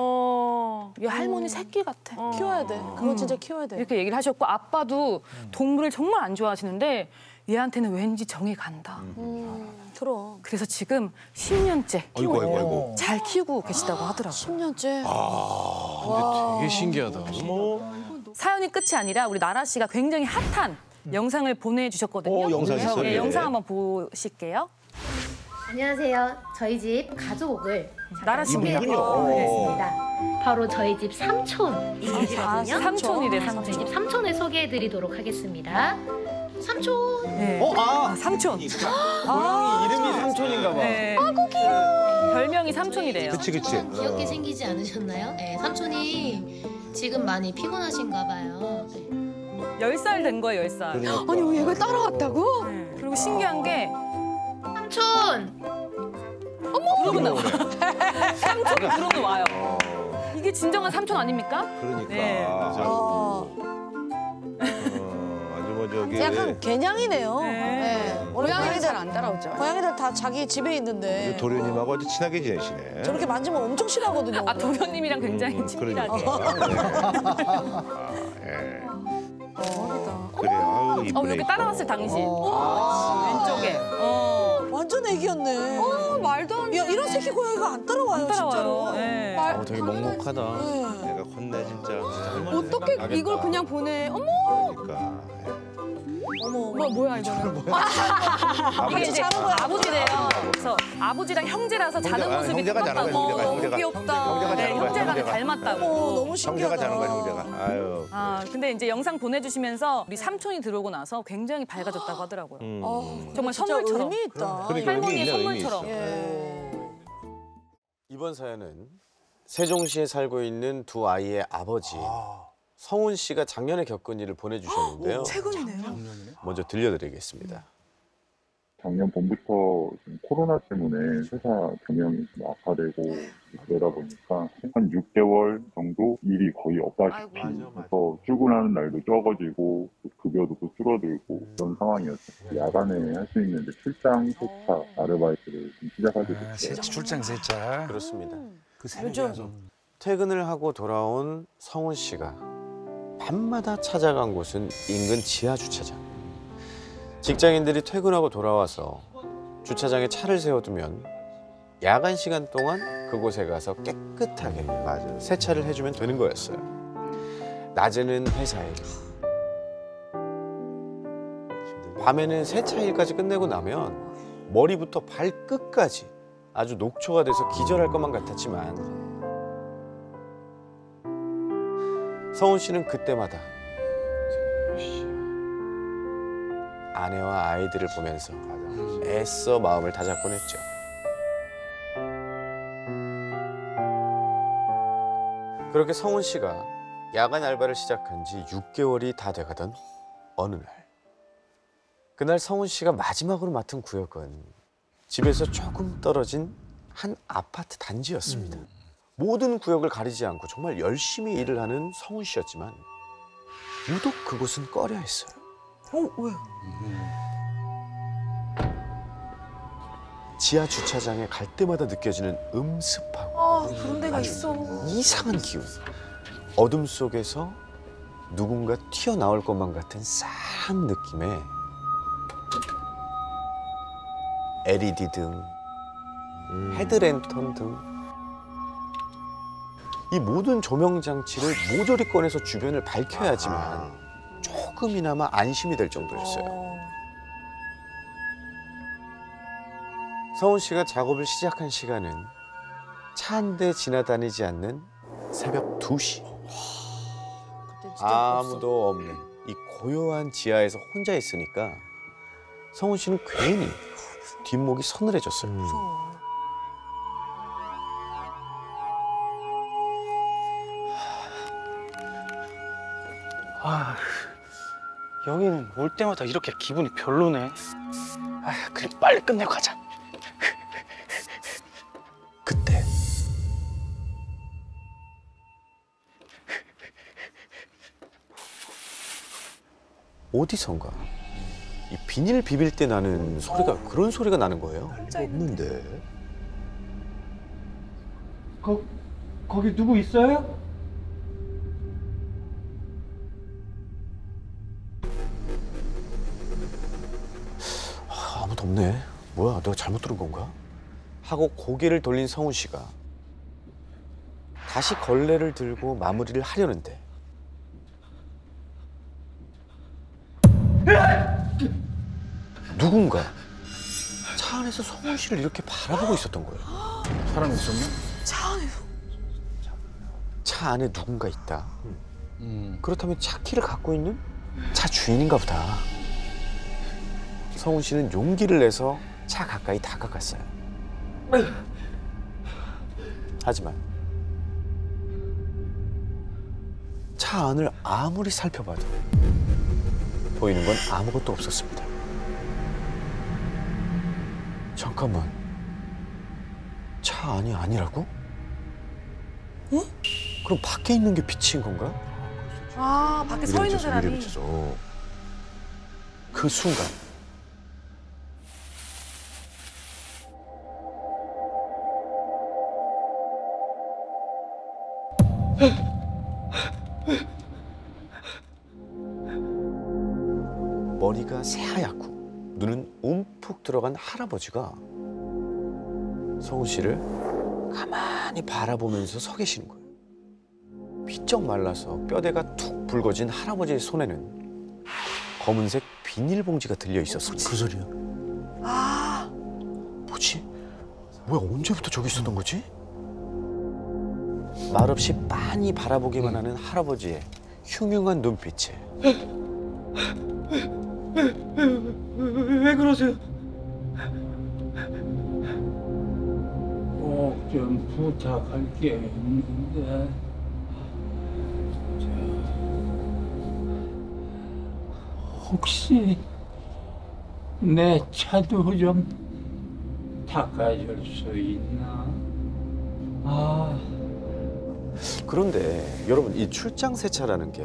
Speaker 7: 얘 할머니 새끼 같아.
Speaker 1: 키워야 돼. 그거 진짜 키워야 돼.
Speaker 7: 이렇게 얘기를 하셨고 아빠도 동물을 정말 안 좋아하시는데 얘한테는 왠지 정이 간다.
Speaker 1: 그럼.
Speaker 7: 그래서 지금 10년째
Speaker 4: 아이고.
Speaker 7: 잘 키우고 계시다고 하더라고요.
Speaker 1: 10년째.
Speaker 2: 근데 되게 신기하다.
Speaker 7: 사연이 끝이 아니라 우리 나라 씨가 굉장히 핫한 영상을 보내주셨거든요.
Speaker 4: 영상 있어요?
Speaker 7: 네,
Speaker 4: 예.
Speaker 7: 영상 한번 보실게요.
Speaker 10: 안녕하세요. 저희 집 가족을
Speaker 7: 나라 씨입니다.
Speaker 10: 보겠습니다. 바로 저희 집 삼촌이시거든요.
Speaker 7: 삼촌이래,
Speaker 10: 저희
Speaker 7: 삼촌.
Speaker 10: 집 삼촌을 소개해드리도록 하겠습니다. 삼촌.
Speaker 7: 네. 삼촌.
Speaker 2: 고양이 이름이 삼촌인가 봐.
Speaker 7: 네. 아이고 귀여워. 별명이 삼촌이래요.
Speaker 4: 그치.
Speaker 10: 귀엽게 생기지 않으셨나요? 네, 삼촌이 지금 많이 피곤하신가 봐요. 네.
Speaker 7: 10살 된 거예요, 10살.
Speaker 4: 그러니까.
Speaker 1: 아니 얘가 따라왔다고?
Speaker 7: 네. 그리고 신기한 게
Speaker 10: 삼촌.
Speaker 7: 부르고 나와. 삼촌 부르고 와요. 이게 진정한 삼촌 아닙니까?
Speaker 4: 그러니까.
Speaker 7: 네.
Speaker 4: 아주 뭐 저기.
Speaker 1: 약간 개냥이네요.
Speaker 7: 네.
Speaker 1: 네. 고양이들 잘 안 따라오죠. 고양이들 다 자기 집에 있는데
Speaker 4: 도련님하고 아주 친하게 지내시네.
Speaker 1: 저렇게 만지면 엄청 싫어하거든요.
Speaker 7: 아 도련님이랑 굉장히 친밀하게.
Speaker 4: 그래, 아유 이쁘네.
Speaker 7: 여기 따라왔을 당시
Speaker 1: 아.
Speaker 7: 왼쪽에.
Speaker 1: 완전 애기였네. 말도 안 돼. 야 이런 새끼 고양이가 안 따라와요,
Speaker 7: 안 따라와요.
Speaker 1: 진짜로.
Speaker 7: 네.
Speaker 2: 되게 먹먹하다.
Speaker 1: 네.
Speaker 4: 내가 혼내 진짜.
Speaker 6: 어떻게 이걸 그냥 보내? 어머,
Speaker 4: 그러니까.
Speaker 1: 어머.
Speaker 6: 뭐야 이거는?
Speaker 7: 이게 이제 아버지래요. 그래서 아버지랑 형제라서 자는
Speaker 4: 형제가,
Speaker 7: 모습이
Speaker 4: 형제가 자는 거야,
Speaker 7: 똑같다고.
Speaker 4: 형제가.
Speaker 1: 귀엽다.
Speaker 4: 형제가
Speaker 7: 네,
Speaker 4: 자는 거야,
Speaker 7: 형제가
Speaker 4: 형제가.
Speaker 7: 닮았다고.
Speaker 1: 너무 신기하다.
Speaker 4: 형제가 자는 거야, 형제가. 아유.
Speaker 7: 근데 이제 영상 보내주시면서 우리 삼촌이 들어오고 나서 굉장히 밝아졌다고 하더라고요. 정말
Speaker 1: 진짜
Speaker 7: 선물처럼.
Speaker 1: 의미 있다.
Speaker 4: 그러니까
Speaker 7: 할머니의
Speaker 4: 의미 있네, 의미
Speaker 7: 선물처럼.
Speaker 4: 있어.
Speaker 1: 예.
Speaker 11: 이번 사연은 세종시에 살고 있는 두 아이의 아버지 성훈 씨가 작년에 겪은 일을 보내주셨는데요.
Speaker 1: 최근이네요.
Speaker 11: 먼저 들려드리겠습니다.
Speaker 12: 작년 봄부터 좀 코로나 때문에 회사 경영이 좀 악화되고 그러다 보니까 한 6개월 정도 일이 거의 없다시피 그래서 출근하는 날도 적어지고 급여도 또 줄어들고 그런 상황이었어요. 야간에 할 수 있는 이제 출장 세차 아르바이트를 좀 시작하게 됐어요.
Speaker 4: 출장 세차.
Speaker 11: 그렇습니다.
Speaker 4: 그 새벽이라서.
Speaker 11: 퇴근을 하고 돌아온 성훈 씨가 밤마다 찾아간 곳은 인근 지하 주차장. 직장인들이 퇴근하고 돌아와서 주차장에 차를 세워두면 야간 시간 동안 그곳에 가서 깨끗하게 세차를 해주면 되는 거였어요. 낮에는 회사 일, 밤에는 세차 일까지 끝내고 나면 머리부터 발끝까지 아주 녹초가 돼서 기절할 것만 같았지만 성훈 씨는 그때마다 아내와 아이들을 보면서 애써 마음을 다잡곤 했죠. 그렇게 성훈 씨가 야간 알바를 시작한 지 6개월이 다 돼가던 어느 날, 그날 성훈 씨가 마지막으로 맡은 구역은 집에서 조금 떨어진 한 아파트 단지였습니다. 모든 구역을 가리지 않고 정말 열심히 일을 하는 성훈 씨였지만 유독 그곳은 꺼려 했어요.
Speaker 1: 왜?
Speaker 11: 지하 주차장에 갈 때마다 느껴지는 음습하고
Speaker 1: 그런 데가 있어.
Speaker 11: 이상한 기운. 어둠 속에서 누군가 튀어나올 것만 같은 싸한 느낌의 LED 등, 헤드랜턴 등 이 모든 조명 장치를 모조리 꺼내서 주변을 밝혀야지만 조금이나마 안심이 될 정도였어요. 성훈 씨가 작업을 시작한 시간은 차 한 대 지나다니지 않는 새벽 2시. 아무도 없는 이 고요한 지하에서 혼자 있으니까 성훈 씨는 괜히 뒷목이 서늘해졌어요.
Speaker 3: 여기는 올 때마다 이렇게 기분이 별로네. 그래 빨리 끝내고 가자.
Speaker 11: 그때 어디선가 이 비닐 비빌 때 나는 소리가 그런 소리가 나는 거예요.
Speaker 4: 없는데.
Speaker 3: 거기 누구 있어요?
Speaker 11: 아무도 없네. 뭐야, 내가 잘못 들은 건가? 하고 고개를 돌린 성훈 씨가 다시 걸레를 들고 마무리를 하려는데 누군가 차 안에서 성훈 씨를 이렇게 바라보고 있었던 거예요.
Speaker 3: 사람 있었나?
Speaker 1: 차 안에서?
Speaker 11: 차 안에 누군가 있다. 그렇다면 차 키를 갖고 있는 차 주인인가 보다. 성훈 씨는 용기를 내서 차 가까이 다가갔어요. 하지만 차 안을 아무리 살펴봐도 보이는 건 아무것도 없었습니다. 잠깐만, 차 안이 아니라고? 그럼 밖에 있는 게 빛인 건가?
Speaker 1: 밖에 서 있는 사람이.
Speaker 11: 그 순간 머리가 새하얗고 눈은 움푹 들어간 할아버지가 성훈 씨를 가만히 바라보면서 서 계시는 거예요. 삐쩍 말라서 뼈대가 툭 붉어진 할아버지의 손에는 검은색 비닐봉지가 들려 있었습니다. 그 소리야. 뭐지? 뭐야, 언제부터 저기 있었던 거지? 말없이 빤히 바라보기만 하는 할아버지의 흉흉한 눈빛에
Speaker 3: 왜 그러세요? 꼭 좀 부탁할 게 있는데. 혹시 내 차도 좀 닦아줄 수 있나?
Speaker 11: 그런데 여러분, 이 출장 세차라는 게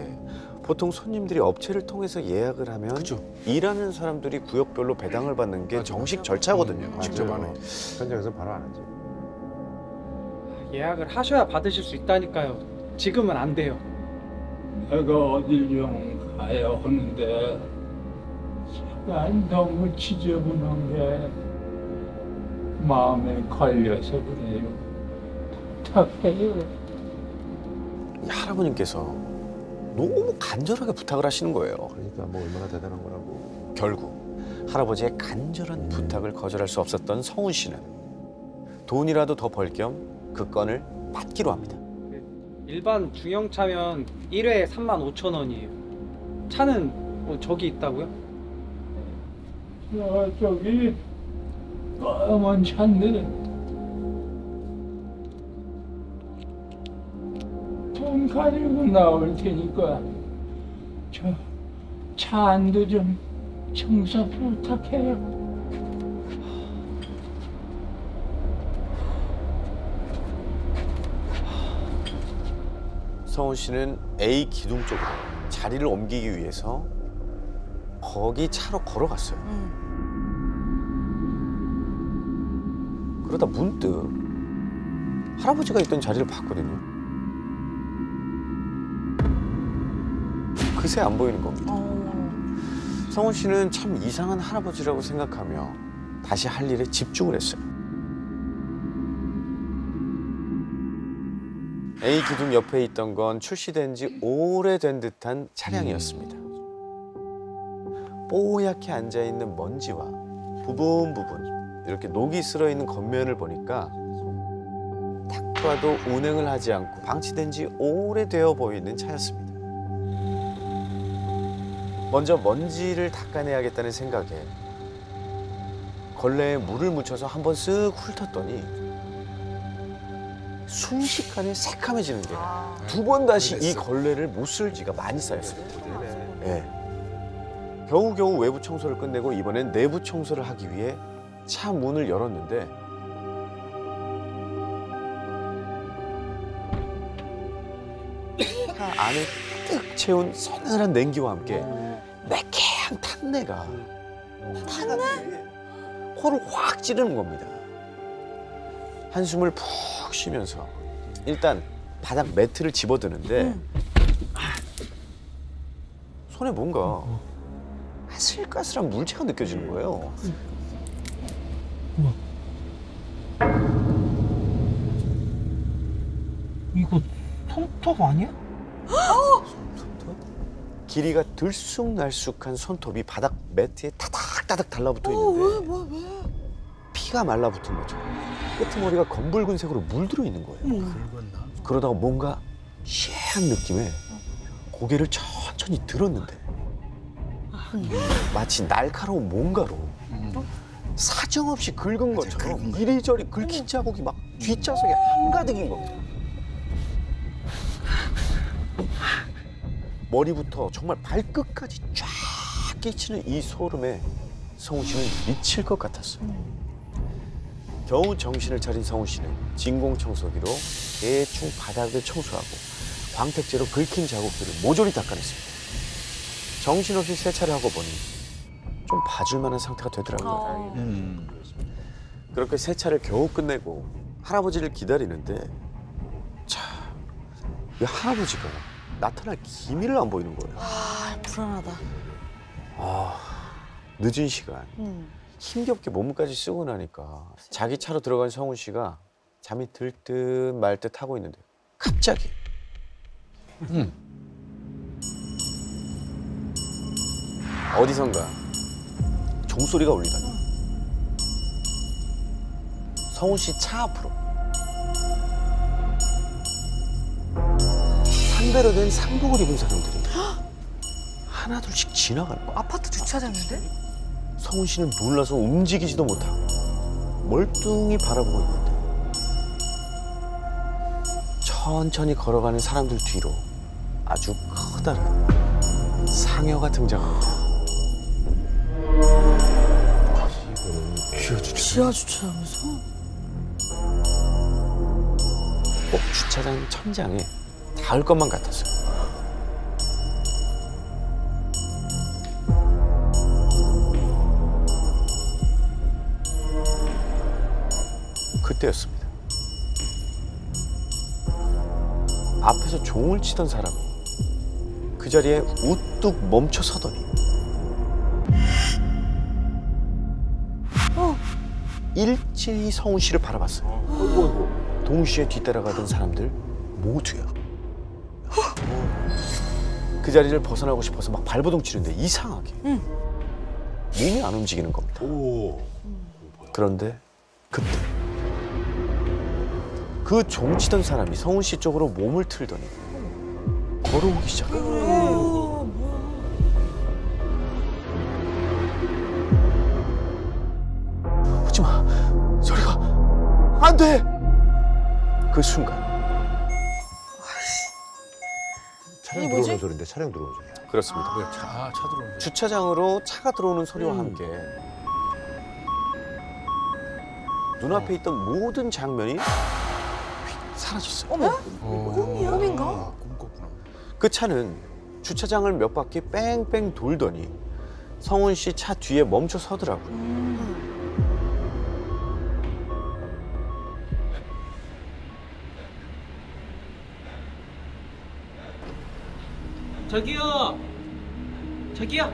Speaker 11: 보통 손님들이 업체를 통해서 예약을 하면 일하는 사람들이 구역별로 배당을 받는 게 정식 절차거든요.
Speaker 4: 직접 안 해. 현장에서 바로 안 하지.
Speaker 3: 예약을 하셔야 받으실 수 있다니까요. 지금은 안 돼요.
Speaker 13: 내가 어딜 좀 가야 하는데 시간 너무 지저분한 게 마음에 걸려서 그래요. 부탁해요.
Speaker 11: 이 할아버님께서 너무 간절하게 부탁을 하시는 거예요.
Speaker 4: 그러니까 뭐 얼마나 대단한 거라고.
Speaker 11: 결국 할아버지의 간절한 부탁을 거절할 수 없었던 성훈 씨는 돈이라도 더 벌 겸 그 건을 받기로 합니다.
Speaker 3: 일반 중형차면 1회에 35,000원이에요. 차는 뭐 저기 있다고요?
Speaker 13: 저기 까만 차인데 돈 가지고 나올 테니까 저 차 안도 좀 청소 부탁해요.
Speaker 11: 성훈 씨는 A 기둥 쪽으로 자리를 옮기기 위해서 거기 차로 걸어갔어요. 그러다 문득 할아버지가 있던 자리를 봤거든요. 그새 안 보이는 겁니다. 성훈 씨는 참 이상한 할아버지라고 생각하며 다시 할 일에 집중을 했어요. A 기둥 옆에 있던 건 출시된 지 오래된 듯한 차량이었습니다. 뽀얗게 앉아있는 먼지와 부분 이렇게 녹이 슬어 있는 겉면을 보니까 딱 봐도 운행을 하지 않고 방치된 지 오래되어 보이는 차였습니다. 먼저 먼지를 닦아내야겠다는 생각에 걸레에 물을 묻혀서 한번 쓱 훑었더니 순식간에 새카매지는 게 두 번 다시 이 걸레를 못 쓸 지가 많이 쌓였습니다. 예. 겨우겨우 외부 청소를 끝내고 이번엔 내부 청소를 하기 위해 차 문을 열었는데 차 안에 뜩 채운 서늘한 냉기와 함께 매캐한 탄내가 코를 확 찌르는 겁니다. 한숨을 푹 쉬면서 일단 바닥 매트를 집어드는데 손에 뭔가 아슬까슬한 물체가 느껴지는 거예요.
Speaker 3: 이거 손톱 아니야?
Speaker 11: 길이가 들쑥날쑥한 손톱이 바닥 매트에 타닥타닥 달라붙어 있는데 피가 말라붙은 거죠. 끄트머리가 검붉은 색으로 물들어 있는 거예요. 그러다가 뭔가 시한 느낌에 고개를 천천히 들었는데 마치 날카로운 뭔가로 사정없이 긁은 것처럼 이리저리 긁힌 자국이 막 뒷좌석에 한가득인 겁니다. 머리부터 정말 발끝까지 쫙 끼치는 이 소름에 성훈 씨는 미칠 것 같았어요. 겨우 정신을 차린 성훈 씨는 진공청소기로 대충 바닥을 청소하고 광택제로 긁힌 자국들을 모조리 닦아냈습니다. 정신없이 세차를 하고 보니 좀 봐줄 만한 상태가 되더라고요. 그렇게 세차를 겨우 끝내고 할아버지를 기다리는데 자, 이 할아버지가 나타날 기미를 안 보이는 거예요.
Speaker 1: 불안하다.
Speaker 11: 늦은 시간 힘겹게 몸까지 쓰고 나니까 자기 차로 들어간 성훈 씨가 잠이 들 듯 말 듯 하고 있는데 갑자기 어디선가 종소리가 울리더니 성훈 씨 차 앞으로 상대로 된 상복을 입은 사람들이 하나둘씩 지나가는 거야.
Speaker 1: 아파트 주차장인데?
Speaker 11: 성훈 씨는 놀라서 움직이지도 못하고 멀뚱히 바라보고 있는데 천천히 걸어가는 사람들 뒤로 아주 커다란 상여가 등장합니다.
Speaker 1: 지하 주차장에서?
Speaker 11: 꼭 주차장 천장에 닿을 것만 같았어요. 그때였습니다. 앞에서 종을 치던 사람이 그 자리에 우뚝 멈춰 서더니 일제히 성훈 씨를 바라봤어요. 동시에 뒤따라가던 사람들 모두요. 그 자리를 벗어나고 싶어서 막 발버둥 치는데 이상하게 몸이 안 움직이는 겁니다. 그런데 그때 그 종치던 사람이 성훈 씨 쪽으로 몸을 틀더니 걸어오기 시작해요. 오지마, 저리가 안 돼. 그 순간
Speaker 9: 차량 들어오는 소리인데 차량 들어오는 소리야.
Speaker 11: 그렇습니다.
Speaker 4: 차 들어오는
Speaker 11: 주차장으로 차가 들어오는 소리와 함께 눈앞에 있던 모든 장면이 휙 사라졌어요.
Speaker 1: 꿈인가?
Speaker 11: 그 차는 주차장을 몇 바퀴 뺑뺑 돌더니 성훈 씨 차 뒤에 멈춰 서더라고요.
Speaker 14: 저기요.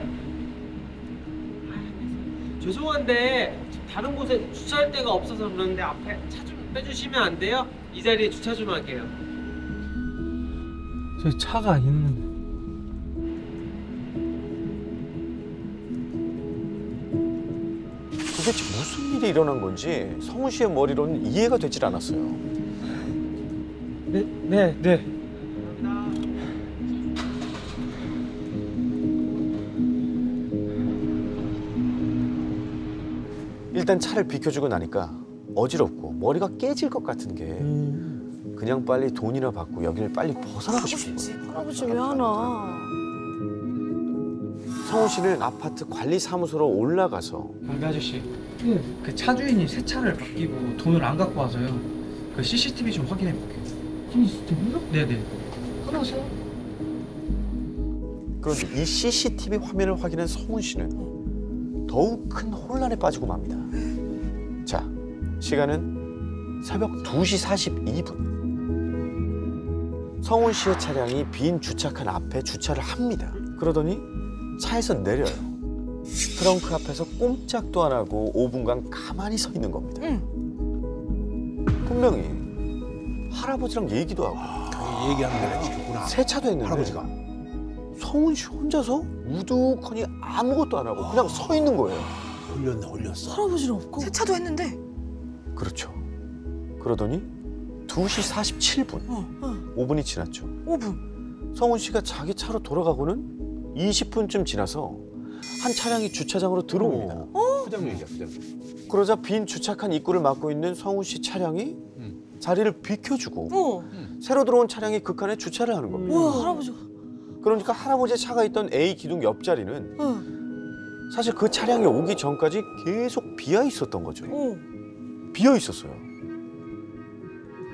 Speaker 14: 죄송한데 다른 곳에 주차할 데가 없어서 그러는데 앞에 차 좀 빼주시면 안 돼요? 이 자리에 주차 좀 할게요. 저 차가 있는.
Speaker 11: 도대체 무슨 일이 일어난 건지 성훈 씨의 머리로는 이해가 되질 않았어요.
Speaker 14: 네.
Speaker 11: 일단 차를 비켜주고 나니까 어지럽고 머리가 깨질 것 같은 게 그냥 빨리 돈이나 받고 여기를 빨리 벗어나고 싶은 거예요.
Speaker 1: 할아버지 왜 하나?
Speaker 11: 성훈 씨는 아파트 관리사무소로 올라가서
Speaker 3: 아저씨, 그 차 주인이 새 차를 바뀌고 돈을 안 갖고 와서요. 그 CCTV 좀 확인해 볼게요. CCTV요? 네네.
Speaker 1: 그러세요?
Speaker 11: 그런데 이 CCTV 화면을 확인한 성훈 씨는 더욱 큰 혼란에 빠지고 맙니다. 자, 시간은 새벽 2시 42분. 성훈 씨의 차량이 빈 주차칸 앞에 주차를 합니다. 그러더니 차에서 내려요. 트렁크 앞에서 꼼짝도 안 하고 5분간 가만히 서 있는 겁니다. 분명히 할아버지랑 얘기도 하고
Speaker 4: 얘기하는 게 지켰구나.
Speaker 11: 세차도 했는데
Speaker 4: 할아버지가
Speaker 11: 성훈 씨 혼자서 우두커니 아무것도 안 하고 그냥 서 있는 거예요.
Speaker 4: 홀렸어.
Speaker 1: 할아버지는 없고.
Speaker 7: 세차도 했는데.
Speaker 11: 그렇죠. 그러더니 2시 47분. 5분이 지났죠.
Speaker 7: 5분.
Speaker 11: 성훈 씨가 자기 차로 돌아가고는 20분쯤 지나서 한 차량이 주차장으로 들어옵니다.
Speaker 4: 부장님이죠, 부장님.
Speaker 11: 그러자 빈 주차칸 입구를 막고 있는 성훈 씨 차량이 자리를 비켜주고 새로 들어온 차량이 그 칸에 주차를 하는 겁니다.
Speaker 1: 우와, 할아버지.
Speaker 11: 그러니까 할아버지의 차가 있던 A 기둥 옆자리는 사실 그 차량이 오기 전까지 계속 비어 있었던 거죠. 비어 있었어요.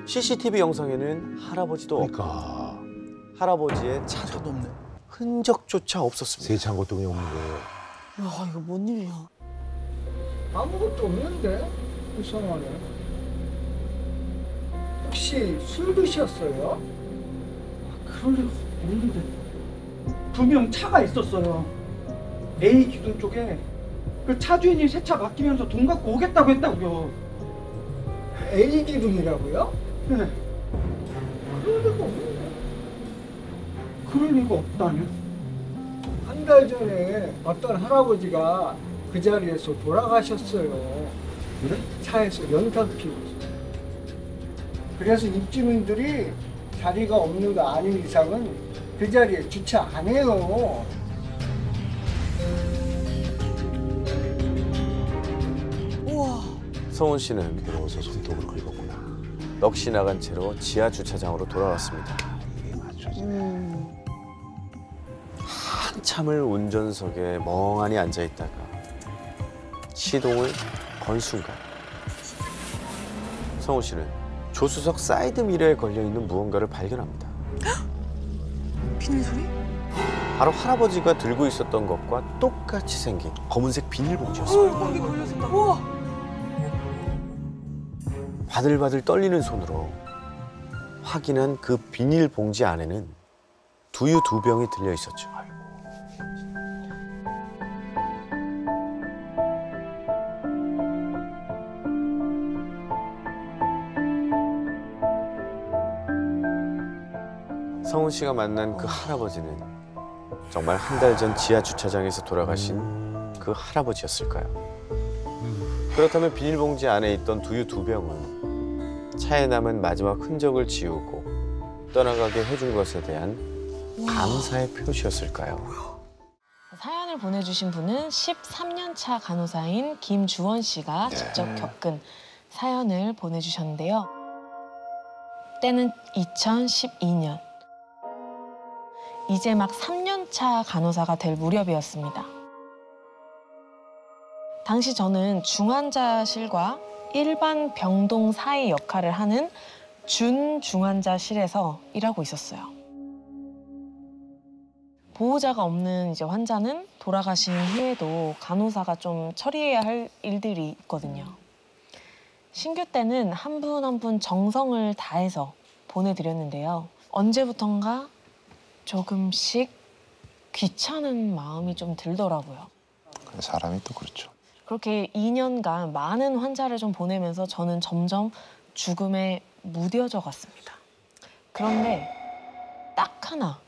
Speaker 11: CCTV 영상에는 할아버지도 없고 할아버지의 차도 없네. 흔적조차 없었습니다.
Speaker 4: 세차한 것도 그냥 없는 거예요.
Speaker 1: 야, 이거 뭔 일이야?
Speaker 13: 아무것도 없는데? 이상하네. 혹시 술 드셨어요? 그럴 리가 없는데. 분명 차가 있었어요. A 기둥 쪽에 그 차 주인이 새 차 바뀌면서 돈 갖고 오겠다고 했다고요. A 기둥이라고요? 네. 그럴 리가 없는데. 그럴 리가 없다니. 한 달 전에 어떤 할아버지가 그 자리에서 돌아가셨어요. 그래? 차에서 연탄 피우고. 그래서 입주민들이 자리가 없는 거 아닌 이상은 그 자리에 주차 안 해요.
Speaker 1: 우와.
Speaker 11: 성훈 씨는
Speaker 4: 들어와서 손톱을 긁었구나.
Speaker 11: 넋이 나간 채로 지하 주차장으로 돌아왔습니다. 한참을 운전석에 멍하니 앉아 있다가 시동을 건 순간 성훈 씨는 조수석 사이드 미러에 걸려 있는 무언가를 발견합니다.
Speaker 7: 비닐 소리?
Speaker 11: 바로 할아버지가 들고 있었던 것과 똑같이 생긴 검은색 비닐봉지였습니다.
Speaker 1: 거기 걸렸었다. 우와.
Speaker 11: 바들바들 떨리는 손으로 확인한 그 비닐봉지 안에는 두유 2병이 들려 있었죠. 성훈 씨가 만난 그 할아버지는 정말 한 달 전 지하 주차장에서 돌아가신 그 할아버지였을까요? 그렇다면 비닐봉지 안에 있던 두유 2병은 차에 남은 마지막 흔적을 지우고 떠나가게 해준 것에 대한 감사의 표시였을까요?
Speaker 15: 사연을 보내주신 분은 13년 차 간호사인 김주원 씨가 직접 겪은 사연을 보내주셨는데요. 때는 2012년. 이제 막 3년 차 간호사가 될 무렵이었습니다. 당시 저는 중환자실과 일반 병동 사이 역할을 하는 준중환자실에서 일하고 있었어요. 보호자가 없는 이제 환자는 돌아가신 후에도 간호사가 좀 처리해야 할 일들이 있거든요. 신규 때는 한 분 한 분 정성을 다해서 보내드렸는데요. 언제부턴가 조금씩 귀찮은 마음이 좀 들더라고요.
Speaker 9: 사람이 또 그렇죠.
Speaker 15: 그렇게 2년간 많은 환자를 좀 보내면서 저는 점점 죽음에 무뎌져 갔습니다. 그런데 딱 하나,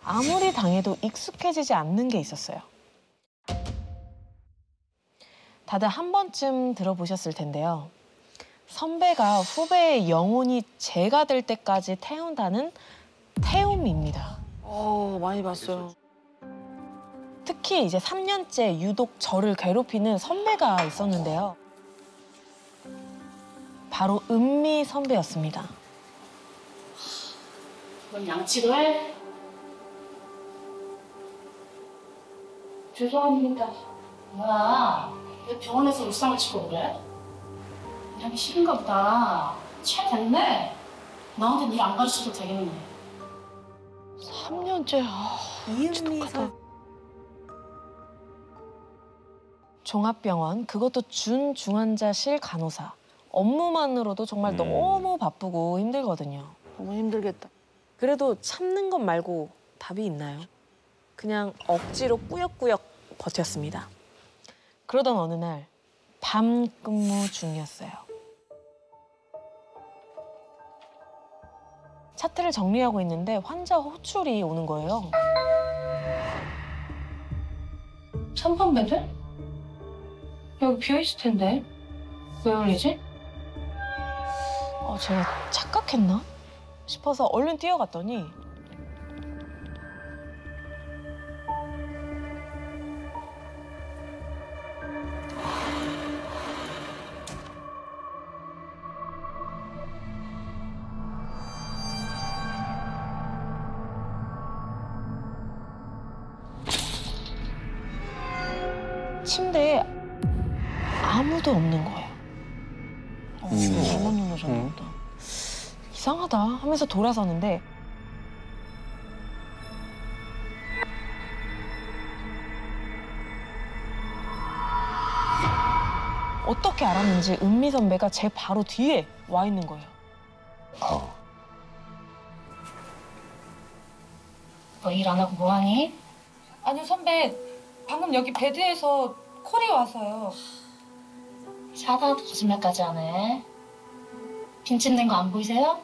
Speaker 15: 아무리 당해도 익숙해지지 않는 게 있었어요. 다들 한 번쯤 들어보셨을 텐데요. 선배가 후배의 영혼이 재가 될 때까지 태운다는 태움입니다.
Speaker 1: 많이 봤어요.
Speaker 15: 특히 이제 3년째 유독 저를 괴롭히는 선배가 있었는데요. 바로 은미 선배였습니다.
Speaker 10: 그럼 양치도 해? 죄송합니다. 뭐야? 왜 병원에서 울상을 치고 그래? 일하기 싫은가 보다. 취해 됐네. 나한테 일 안 가르쳐도 되겠네.
Speaker 15: 3년째 이은미 선 종합병원, 그것도 준중환자실 간호사. 업무만으로도 정말 너무 바쁘고 힘들거든요.
Speaker 1: 너무 힘들겠다.
Speaker 15: 그래도 참는 것 말고 답이 있나요? 그냥 억지로 꾸역꾸역 버텼습니다. 그러던 어느 날 밤 근무 중이었어요. 차트를 정리하고 있는데 환자 호출이 오는 거예요.
Speaker 10: 3번 베드? 여기 비어있을 텐데. 왜 울리지?
Speaker 15: 제가 착각했나 싶어서 얼른 뛰어갔더니 침대에 아무도 없는 거예요. 잘못 눌러줬나 보다. 이상하다 하면서 돌아서는데 어떻게 알았는지 은미 선배가 제 바로 뒤에 와 있는 거예요.
Speaker 10: 너 일 안 하고 뭐하니?
Speaker 6: 아니요, 선배. 방금 여기 베드에서 콜이 와서요.
Speaker 10: 사다도 거짓말까지 하네. 빈집 낸 거 안 보이세요?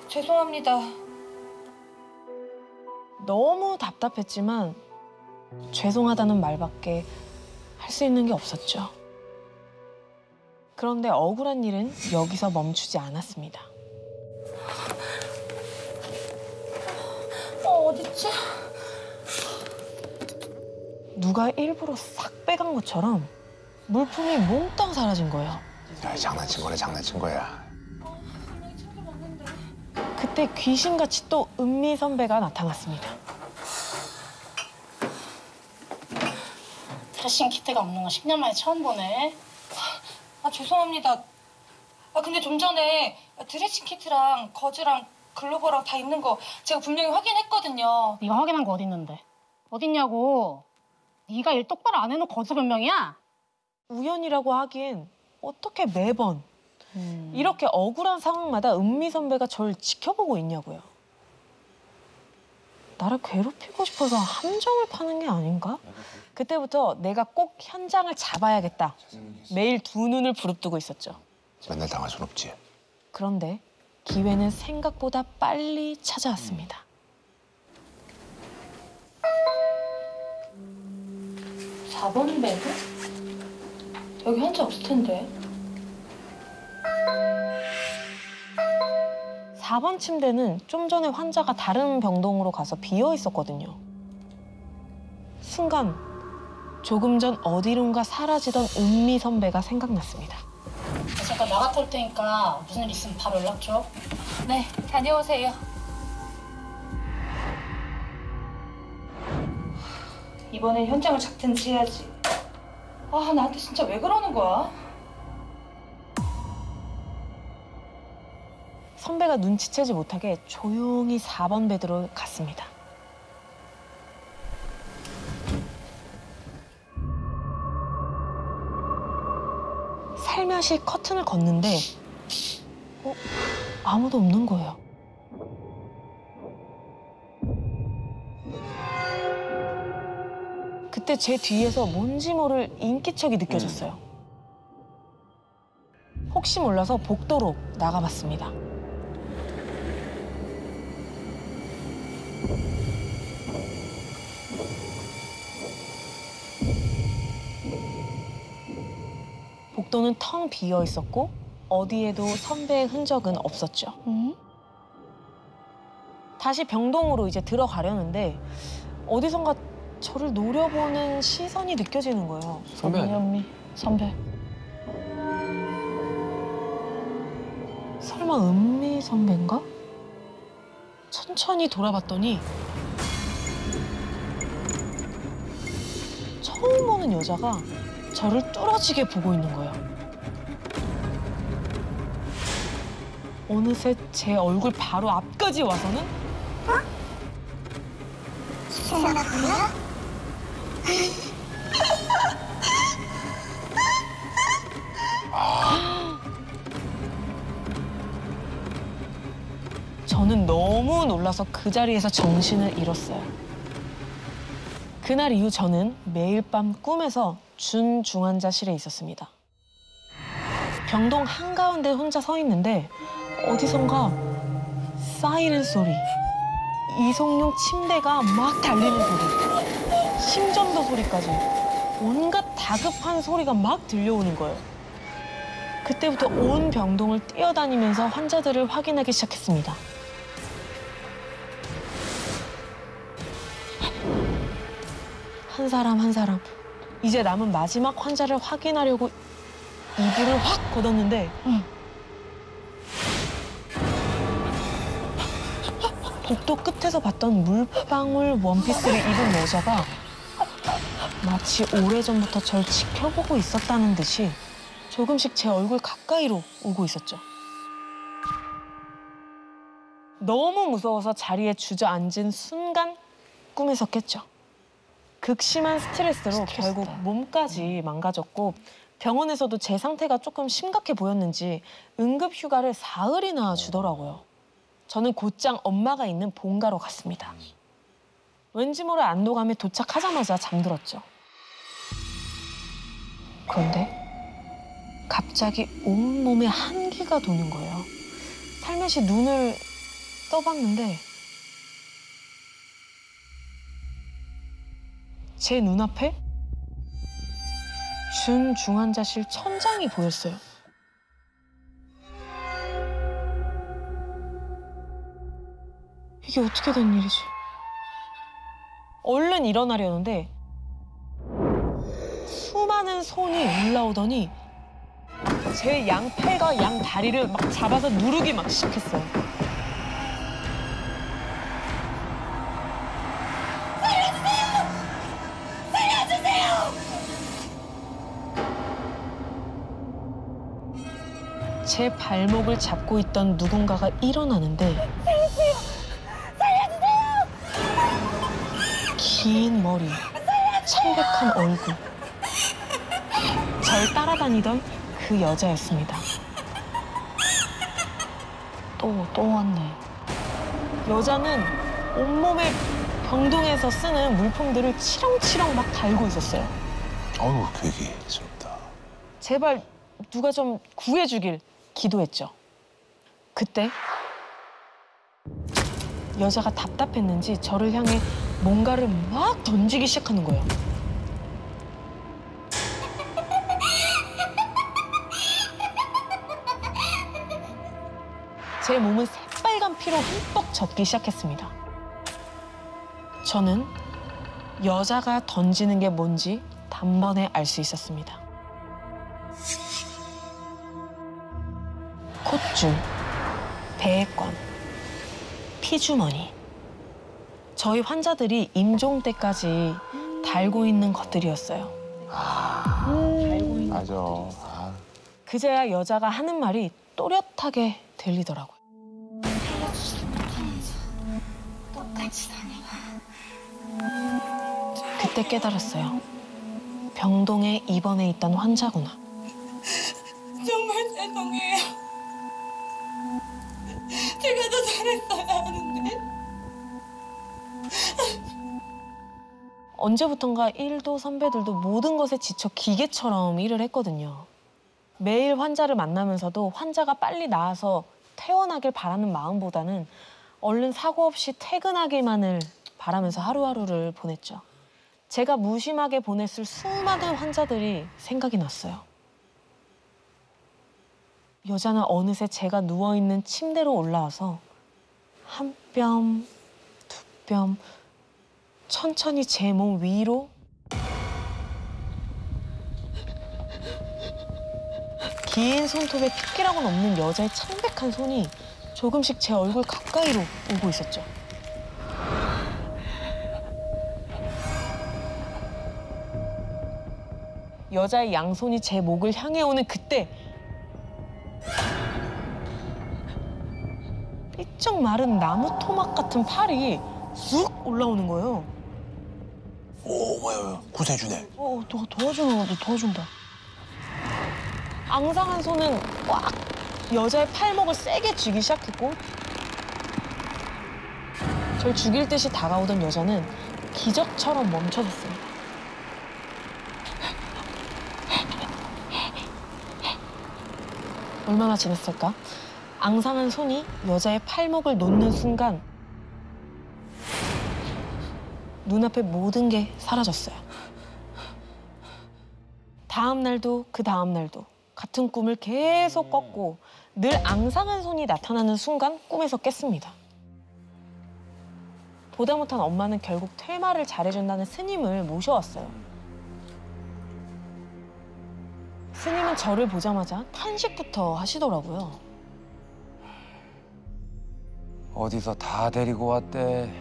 Speaker 6: 죄송합니다.
Speaker 15: 너무 답답했지만 죄송하다는 말밖에 할 수 있는 게 없었죠. 그런데 억울한 일은 여기서 멈추지 않았습니다.
Speaker 6: 어딨지?
Speaker 15: 누가 일부러 싹 빼간 것처럼 물품이 몽땅 사라진 거예요.
Speaker 9: 야, 장난친 거네, 장난친 거야.
Speaker 15: 그때 귀신같이 또 은미 선배가 나타났습니다.
Speaker 10: 드레싱 키트가 없는 거 10년 만에 처음 보네.
Speaker 6: 죄송합니다. 근데 좀 전에 드레싱 키트랑 거즈랑 글로버랑 다 있는 거 제가 분명히 확인했거든요.
Speaker 10: 네가 확인한 거 어디 있는데? 어딨냐고. 네가 일 똑바로 안 해놓고 거짓 변명이야?
Speaker 15: 우연이라고 하기엔 어떻게 매번 이렇게 억울한 상황마다 은미 선배가 절 지켜보고 있냐고요. 나를 괴롭히고 싶어서 함정을 파는 게 아닌가? 그때부터 내가 꼭 현장을 잡아야겠다. 매일 두 눈을 부릅뜨고 있었죠.
Speaker 9: 맨날 당할 순 없지.
Speaker 15: 그런데 기회는 생각보다 빨리 찾아왔습니다.
Speaker 6: 음. 4번 베드? 여기 환자 없을 텐데.
Speaker 15: 4번 침대는 좀 전에 환자가 다른 병동으로 가서 비어 있었거든요. 순간 조금 전 어디론가 사라지던 은미 선배가 생각났습니다.
Speaker 10: 잠깐 나갔다 올 테니까 무슨 일 있으면 바로 연락 줘.
Speaker 6: 네, 다녀오세요. 이번엔 현장을 잡든지 해야지. 아, 나한테 진짜 왜 그러는 거야?
Speaker 15: 선배가 눈치채지 못하게 조용히 4번 베드로 갔습니다. 살며시 커튼을 걷는데 아무도 없는 거예요. 그때 제 뒤에서 뭔지 모를 인기척이 느껴졌어요. 혹시 몰라서 복도로 나가봤습니다. 복도는 텅 비어 있었고 어디에도 선배의 흔적은 없었죠. 다시 병동으로 이제 들어가려는데 어디선가 저를 노려보는 시선이 느껴지는 거예요.
Speaker 2: 선배 아니야?
Speaker 15: 은미 선배. 설마 은미 선배인가? 천천히 돌아봤더니 처음 보는 여자가 저를 뚫어지게 보고 있는 거예요. 어느새 제 얼굴 바로 앞까지 와서는 저는 너무 놀라서 그 자리에서 정신을 잃었어요. 그날 이후 저는 매일 밤 꿈에서 준중환자실에 있었습니다. 병동 한가운데 혼자 서 있는데 어디선가 사이렌 소리, 이송용 침대가 막 달리는 소리, 심전도 소리까지 온갖 다급한 소리가 막 들려오는 거예요. 그때부터 온 병동을 뛰어다니면서 환자들을 확인하기 시작했습니다. 한 사람 한 사람 이제 남은 마지막 환자를 확인하려고 이불을 확 걷었는데 복도 끝에서 봤던 물방울 원피스를 입은 여자가 마치 오래전부터 절 지켜보고 있었다는 듯이 조금씩 제 얼굴 가까이로 오고 있었죠. 너무 무서워서 자리에 주저앉은 순간 꿈에서 깼죠. 극심한 스트레스로 결국 몸까지 망가졌고 병원에서도 제 상태가 조금 심각해 보였는지 응급 휴가를 사흘이나 주더라고요. 저는 곧장 엄마가 있는 본가로 갔습니다. 왠지 모를 안도감에 도착하자마자 잠들었죠. 그런데 갑자기 온몸에 한기가 도는 거예요. 살며시 눈을 떠봤는데 제 눈앞에 준중환자실 천장이 보였어요. 이게 어떻게 된 일이지? 얼른 일어나려는데 수많은 손이 올라오더니 제 양팔과 양다리를 막 잡아서 누르기 막 시작했어요. 제 발목을 잡고 있던 누군가가 일어나는데
Speaker 6: 살려주세요! 살려주세요!
Speaker 15: 긴 머리, 창백한 얼굴. 절 따라다니던 그 여자였습니다.
Speaker 10: 또 왔네.
Speaker 15: 여자는 온몸에 병동에서 쓰는 물품들을 치렁치렁 막 달고 있었어요.
Speaker 9: 어우, 괴기스럽다.
Speaker 15: 제발 누가 좀 구해주길 기도했죠. 그때 여자가 답답했는지 저를 향해 뭔가를 막 던지기 시작하는 거예요. 제 몸은 새빨간 피로 흠뻑 젖기 시작했습니다. 저는 여자가 던지는 게 뭔지 단번에 알 수 있었습니다. 콧줄, 배액관, 피주머니. 저희 환자들이 임종 때까지 달고 있는 것들이었어요.
Speaker 9: 맞아.
Speaker 15: 그제야 여자가 하는 말이 또렷하게 들리더라고요.
Speaker 6: 똑같이 다니고.
Speaker 15: 그때 깨달았어요. 병동에 입원해 있던 환자구나.
Speaker 6: 정말 죄송해요. 제가 더 잘했어야 하는데.
Speaker 15: 언제부턴가 일도 선배들도 모든 것에 지쳐 기계처럼 일을 했거든요. 매일 환자를 만나면서도 환자가 빨리 나아서 퇴원하길 바라는 마음보다는 얼른 사고 없이 퇴근하기만을 바라면서 하루하루를 보냈죠. 제가 무심하게 보냈을 수많은 환자들이 생각이 났어요. 여자는 어느새 제가 누워있는 침대로 올라와서 한 뼘, 두 뼘 천천히 제 몸 위로 긴 손톱에 특기라고는 없는 여자의 창백한 손이 조금씩 제 얼굴 가까이로 오고 있었죠. 여자의 양손이 제 목을 향해 오는 그때 삐쩍 마른 나무 토막 같은 팔이 쑥 올라오는 거예요.
Speaker 9: 오, 뭐야, 구세주네.
Speaker 15: 도와주는 것도 도와준다. 앙상한 손은 꽉 여자의 팔목을 세게 쥐기 시작했고 절 죽일 듯이 다가오던 여자는 기적처럼 멈춰섰습니다. 얼마나 지났을까? 앙상한 손이 여자의 팔목을 놓는 순간 눈앞에 모든 게 사라졌어요. 다음 날도 그 다음 날도 같은 꿈을 계속 꿨고 늘 앙상한 손이 나타나는 순간 꿈에서 깼습니다. 보다 못한 엄마는 결국 퇴마를 잘해준다는 스님을 모셔왔어요. 스님은 저를 보자마자 탄식부터 하시더라고요.
Speaker 16: 어디서 다 데리고 왔대.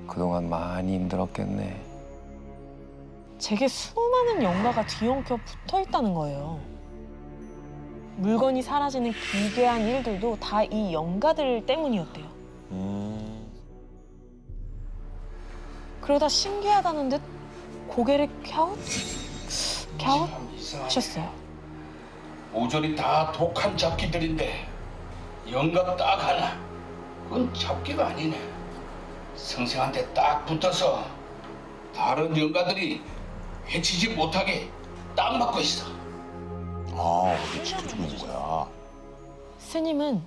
Speaker 16: 그동안 많이 힘들었겠네.
Speaker 15: 제게 수많은 영가가 뒤엉켜 붙어있다는 거예요. 물건이 사라지는 기괴한 일들도 다 이 영가들 때문이었대요. 그러다 신기하다는 듯 고개를 갸웃 하셨어요.
Speaker 17: 모조리 다 독한 잡기들인데 영감 딱 하나. 그건 잡기가 아니네. 성생한테 딱 붙어서 다른 영가들이 해치지 못하게 딱 막고 있어.
Speaker 9: 우리 지켜주고 있는 거야.
Speaker 15: 스님은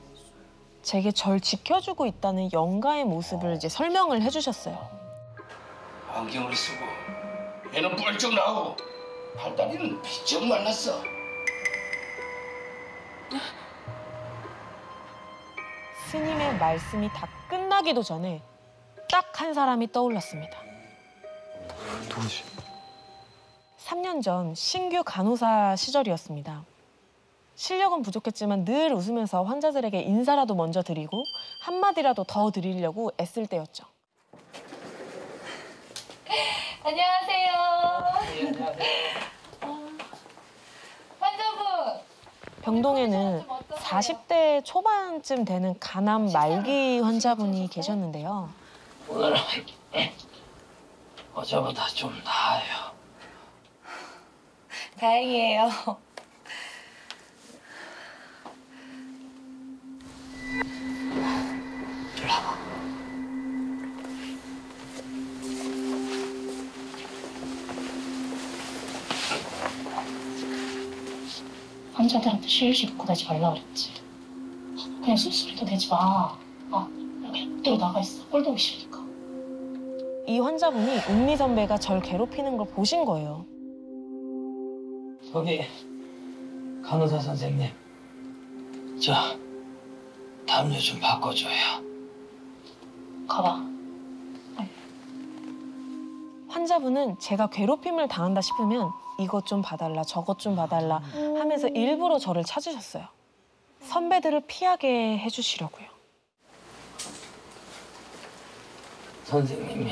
Speaker 15: 제게 절 지켜주고 있다는 영가의 모습을 이제 설명을 해주셨어요.
Speaker 17: 안경을 쓰고 애는 뻘쩍 나오고 팔다리는 비쩍 말랐어.
Speaker 15: 스님의 말씀이 다 끝나기도 전에 딱 한 사람이 떠올랐습니다.
Speaker 3: 누구지?
Speaker 15: 3년 전 신규 간호사 시절이었습니다. 실력은 부족했지만 늘 웃으면서 환자들에게 인사라도 먼저 드리고 한마디라도 더 드리려고 애쓸 때였죠.
Speaker 6: 안녕하세요. 환자분.
Speaker 15: 병동에는 40대 초반쯤 되는 간암 말기 환자분이 계셨는데요.
Speaker 17: 오늘은 어제보다 좀 나아요.
Speaker 6: 다행이에요.
Speaker 10: 환자들한테 실실 입고 다니지 말라 그랬지. 그냥 쓸쓸히도 내지 마. 여기 그대로 나가 있어. 꼴 보기 싫으니까.
Speaker 15: 이 환자분이 웅리 선배가 절 괴롭히는 걸 보신 거예요.
Speaker 17: 저기 간호사 선생님, 저 담요 좀 바꿔줘요.
Speaker 10: 가봐.
Speaker 15: 환자분은 제가 괴롭힘을 당한다 싶으면 이것 좀 봐달라, 저것 좀 봐달라 하면서 일부러 저를 찾으셨어요. 선배들을 피하게 해주시려고요.
Speaker 17: 선생님이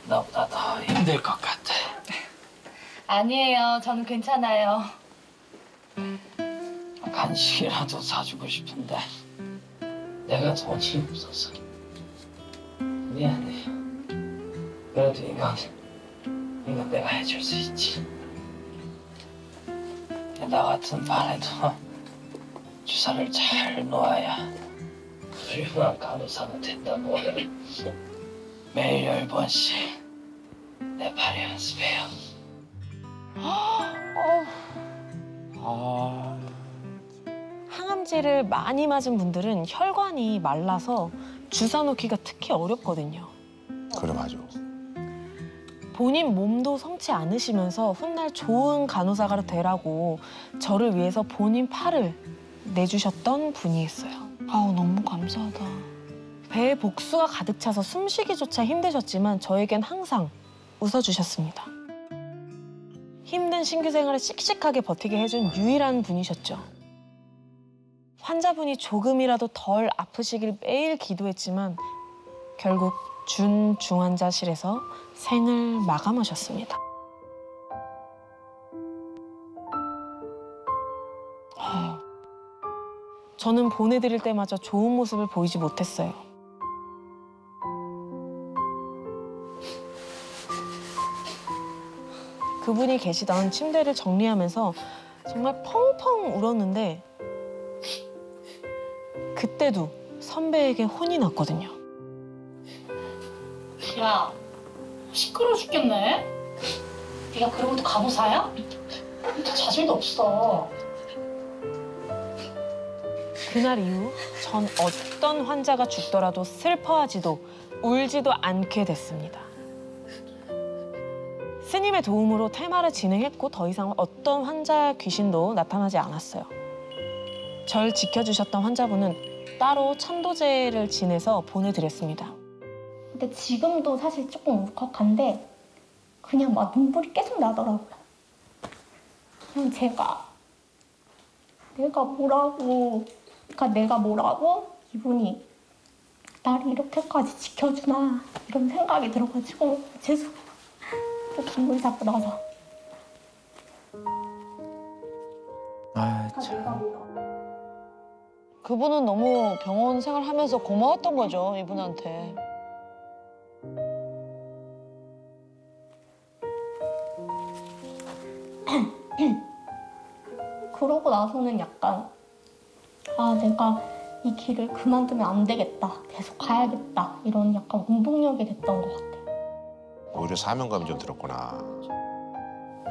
Speaker 17: 나보다 더 힘들 것 같아.
Speaker 6: 아니에요. 저는 괜찮아요.
Speaker 17: 간식이라도 사주고 싶은데 내가 돈이 없어서 미안해요. 그래도 이건 내가 해줄 수 있지. 나 같은 반에도 주사를 잘 놓아야 훌륭한 간호사가 된다고. 매일 10번씩 내 발에 연습해요.
Speaker 15: 항암제를 많이 맞은 분들은 혈관이 말라서 주사 놓기가 특히 어렵거든요.
Speaker 9: 그래, 맞아.
Speaker 15: 본인 몸도 성치 않으시면서 훗날 좋은 간호사가 되라고 저를 위해서 본인 팔을 내주셨던 분이 있어요.
Speaker 1: 아우, 너무 감사하다.
Speaker 15: 배에 복수가 가득 차서 숨쉬기조차 힘드셨지만 저에겐 항상 웃어주셨습니다. 힘든 신규 생활을 씩씩하게 버티게 해준 유일한 분이셨죠. 환자분이 조금이라도 덜 아프시길 매일 기도했지만 결국 중환자실에서 생을 마감하셨습니다. 저는 보내드릴 때마저 좋은 모습을 보이지 못했어요. 그분이 계시던 침대를 정리하면서 정말 펑펑 울었는데 그때도 선배에게 혼이 났거든요.
Speaker 10: 야, 시끄러워 죽겠네. 네가 그러고도 간호사야? 너 자질도 없어.
Speaker 15: 그날 이후 전 어떤 환자가 죽더라도 슬퍼하지도 울지도 않게 됐습니다. 스님의 도움으로 퇴마를 진행했고 더 이상 어떤 환자 귀신도 나타나지 않았어요. 절 지켜주셨던 환자분은 따로 천도제를 지내서 보내드렸습니다.
Speaker 5: 근데 지금도 사실 조금 울컥한데 그냥 막 눈물이 계속 나더라고요. 그냥 내가 뭐라고 이분이 나를 이렇게까지 지켜주나 이런 생각이 들어가지고 또 눈물이 자꾸 나서.
Speaker 1: 그분은 너무 병원 생활하면서 고마웠던 거죠, 이분한테.
Speaker 5: 그러고 나서는 약간 내가 이 길을 그만두면 안 되겠다. 계속 가야겠다. 이런 약간 운동력이 됐던 것 같아요.
Speaker 9: 오히려 사명감이 좀 들었구나.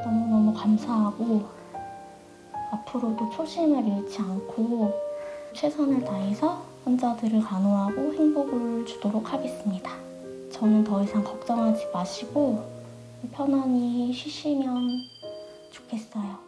Speaker 5: 너무너무 감사하고 앞으로도 초심을 잃지 않고 최선을 다해서 환자들을 간호하고 행복을 주도록 하겠습니다. 저는 더 이상 걱정하지 마시고 편안히 쉬시면 좋겠어요.